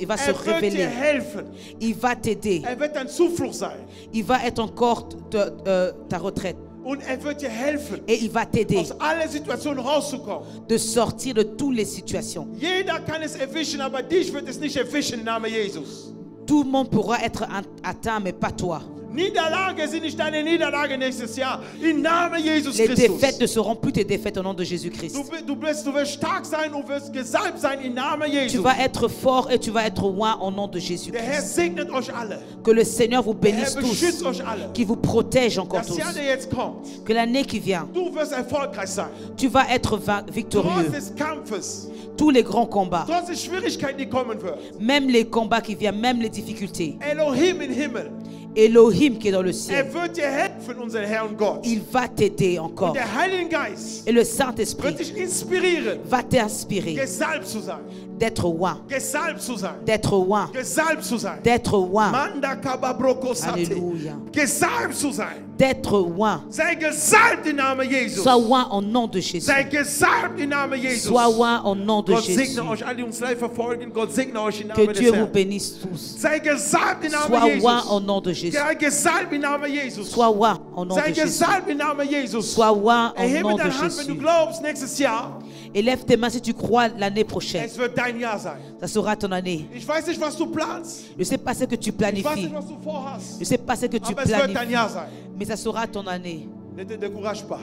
il va se Er wird dir révéler, helfen. il va t'aider, Er wird dein Zuflucht sein. il va être encore ta retraite Und er wird dir helfen, et il va t'aider aus allen Situationen rauszukommen. de sortir de toutes les situations. Jeder kann es erwischen, aber dich wird es nicht erwischen im Namen Jesus. Tout le monde pourra être atteint, mais pas toi. Niederlage sind nicht deine Niederlage nächstes Jahr. Im Namen Jesus Les Christus. défaites ne seront plus tes défaites au nom de Jésus-Christ. Du wirst stark sein und wirst gesalbt sein im Namen Tu Jesus. vas être fort et tu vas être loin au nom de Der Herr Jésus-Christ. segnet euch alle. Que le Seigneur vous Der Herr bénisse beschützt tous, euch alle. qu'il vous protège encore Das tous. Jahr, der jetzt kommt, Que l'année qui vient, du wirst erfolgreich sein. tu vas être Trotz victorieux. des Kampfes, Tous les grands combats, trotz der Schwierigkeiten, die kommen wird. même les combats qui viennent, même les difficultés. Elohim im Himmel, Elohim qui est dans le ciel, wird dir helfen, unser Herr und Gott. il va t'aider encore. Und der Heilige Geist Et le wird Saint-Esprit dich inspirieren, va t'inspirer gesalbt zu sein. d'être roi, Gesalbt zu sein. d'être roi, Gesalbt zu sein. d'être roi, Manda kababroko sate. Alléluia. Gesalbt zu sein. d'être roi. Sei gesalbt im Namen Jesus. Sois roi au nom de Jésus. Sei gesalbt im Namen Jesus. Sois roi au nom de Gott Jésus. segne euch alle, die uns live verfolgen. Gott segne euch im Que Namen des Dieu vous Herrn. bénisse tous. Sei gesalbt im Namen Sois roi Jesus. au nom de Jésus. Sei gesalbt im Namen Jesus. Sois roi au nom Sei de Jésus. gesalbt im Namen Jesus. Sois roi au Erhebe nom de deine Hand, wenn du Jésus. glaubst, nächstes Jahr, Et lève tes mains si tu crois l'année prochaine. es wird dein Jahr sein. Ça sera ton année. Ich weiß nicht, was du planst. Je ne sais pas ce que tu Ich weiß planifies. nicht, was du vorhast. Je ne sais pas ce que tu Aber es wird dein planifies. Jahr sein. Mais ça sera ton année. Ne te décourage pas.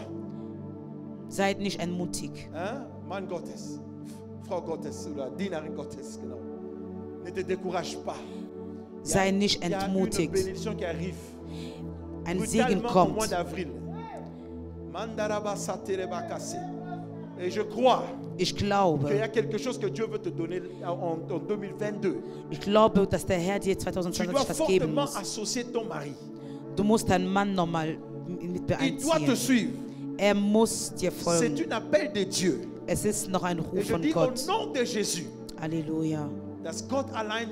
Seid nicht entmutigt. Mann Gottes, Frau Gottes oder Dienerin Gottes, genau. Ne te décourage pas. Sei nicht Il y a une entmutigt. bénédiction qui arrive. Ein Segen Brutalement au mois kommt. d'avril. Mandarabasatelebakase. Et je crois Ich qu'il y glaube, a quelque chose que Dieu veut te donner en 2022. ich glaube, dass der Herr dir Tu 2022 dois etwas geben fortement muss. associer ton mari. Du musst deinen Mann nochmal mit Il doit te beeinziehen. suivre. Er muss dir C'est folgen. un appel de Dieu. Es ist noch ein Et Ruf je von dis au Gott. nom de Jésus, Alléluia. dass Gott allein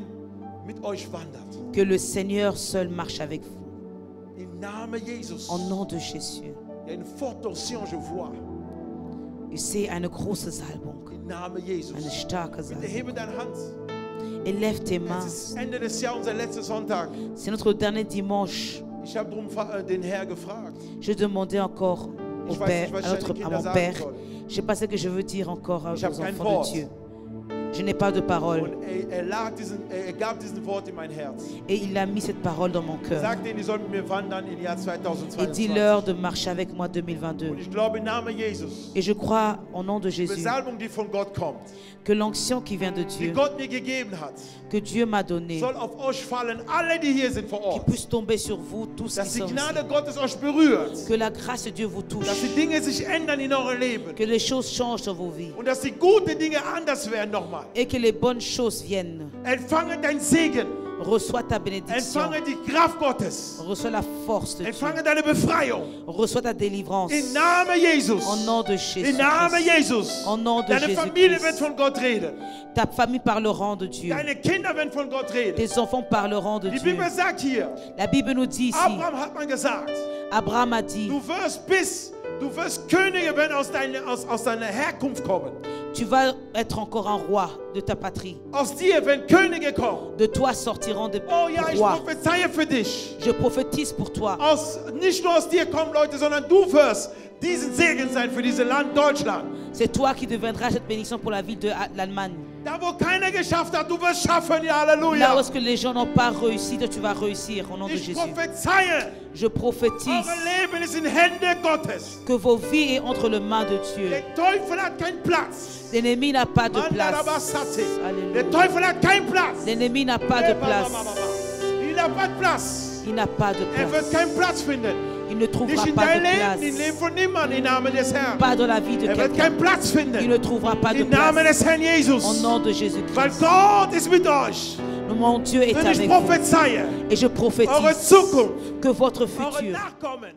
mit euch wandert. Que le Seigneur seul marche avec vous. Im Namen Jesus. Au nom de Jésus. Il y a une forte tension, je vois. Ich sehe eine große Salbung. Im Namen Jesus. Eine starke Bitte Salbung. hebe deine Hand. Et lève tes mains. Es ist Ende des Jahres, unser letzter Sonntag. C'est notre dernier dimanche. Ich habe den Herr gefragt. Je demandais encore au Ich weiß Père, nicht, was ich à deinen Kindern mon sagen Père. soll. Je ne sais pas ce que je veux dire encore aux Ich habe kein enfants Wort. de Dieu. Je n'ai pas de parole. Und er gab diesen Wort in mein Herz. Et il a mis cette parole dans mon Er cœur. sagte ihnen, die sollen mit mir wandern im Jahr Et 2022. dis-leur de marcher avec moi 2022. Und ich glaube im Namen Jesus, Et je crois au nom de die Jésus Besalbung, die von Gott kommt, que l'onction qui vient de die Dieu, Gott mir gegeben hat, que Dieu m'a donnée, soll auf euch fallen, alle, die hier sind vor qui Ort. puisse tomber sur vous tous Dass qui die sont Gnade ici. Gottes euch berührt. Que la grâce de Dieu vous touche. Dass die Dinge sich ändern in eurem Leben. Que les choses changent dans vos vies. Und dass die guten Dinge anders werden nochmal. Et que les bonnes choses viennent. Empfange dein Segen. Reçois ta bénédiction. Empfange die Kraft Gottes. Reçois la force de Dieu. Empfange deine Befreiung. Reçois ta délivrance. Im Namen Jesus. Au nom de Jésus. Im Namen Jesus. Au nom de Deine Familie wird Jésus-Christ. von Gott reden. Ta famille parlera de Dieu. Deine Kinder werden von Gott reden. Tes enfants parleront de Die Dieu. Bibel sagt hier, La Bible nous dit ici, Abraham hat man gesagt, Abraham a dit, du wirst Könige werden aus deiner Herkunft kommen. tu vas être encore un roi de ta patrie. Aus dir werden Könige kommen. De toi sortiront des Oh ja, ich rois. prophezeie für dich. Je prophétise pour toi. Nicht nur aus dir kommen Leute, sondern du wirst diesen Segen sein für dieses Land Deutschland. C'est toi qui deviendras cette bénédiction pour la ville de l'Allemagne. Da wo keiner geschafft hat, du wirst schaffen, ja, Là Halleluja. où est-ce que les gens n'ont pas réussi, toi tu vas réussir au nom de Ich Jésus. prophezeie, Je prophétise eure Leben ist in Hände Gottes. que vos vies sont entre les mains de Dieu. Der Teufel hat keinen Platz. L'ennemi n'a pas de place. Der Alléluia. Teufel hat keinen Platz. L'ennemi n'a pas de place. Il n'a pas de place. Il n'a pas de Er wird place. keinen Platz finden. Il ne trouvera Nicht in pas dein de Leben, im Leben place. von niemandem, im Namen des Herrn. Pas dans la vie de Er wird quelqu'un. keinen Platz Il finden. ne trouvera pas de Im Namen place. des Herrn Jesus. Au nom de Weil Jésus-Christ. Gott ist mit euch. Mon Dieu est Und ich avec vous. prophezeie, Et je eure prophétise Zukunft, que votre eure futur, Nachkommen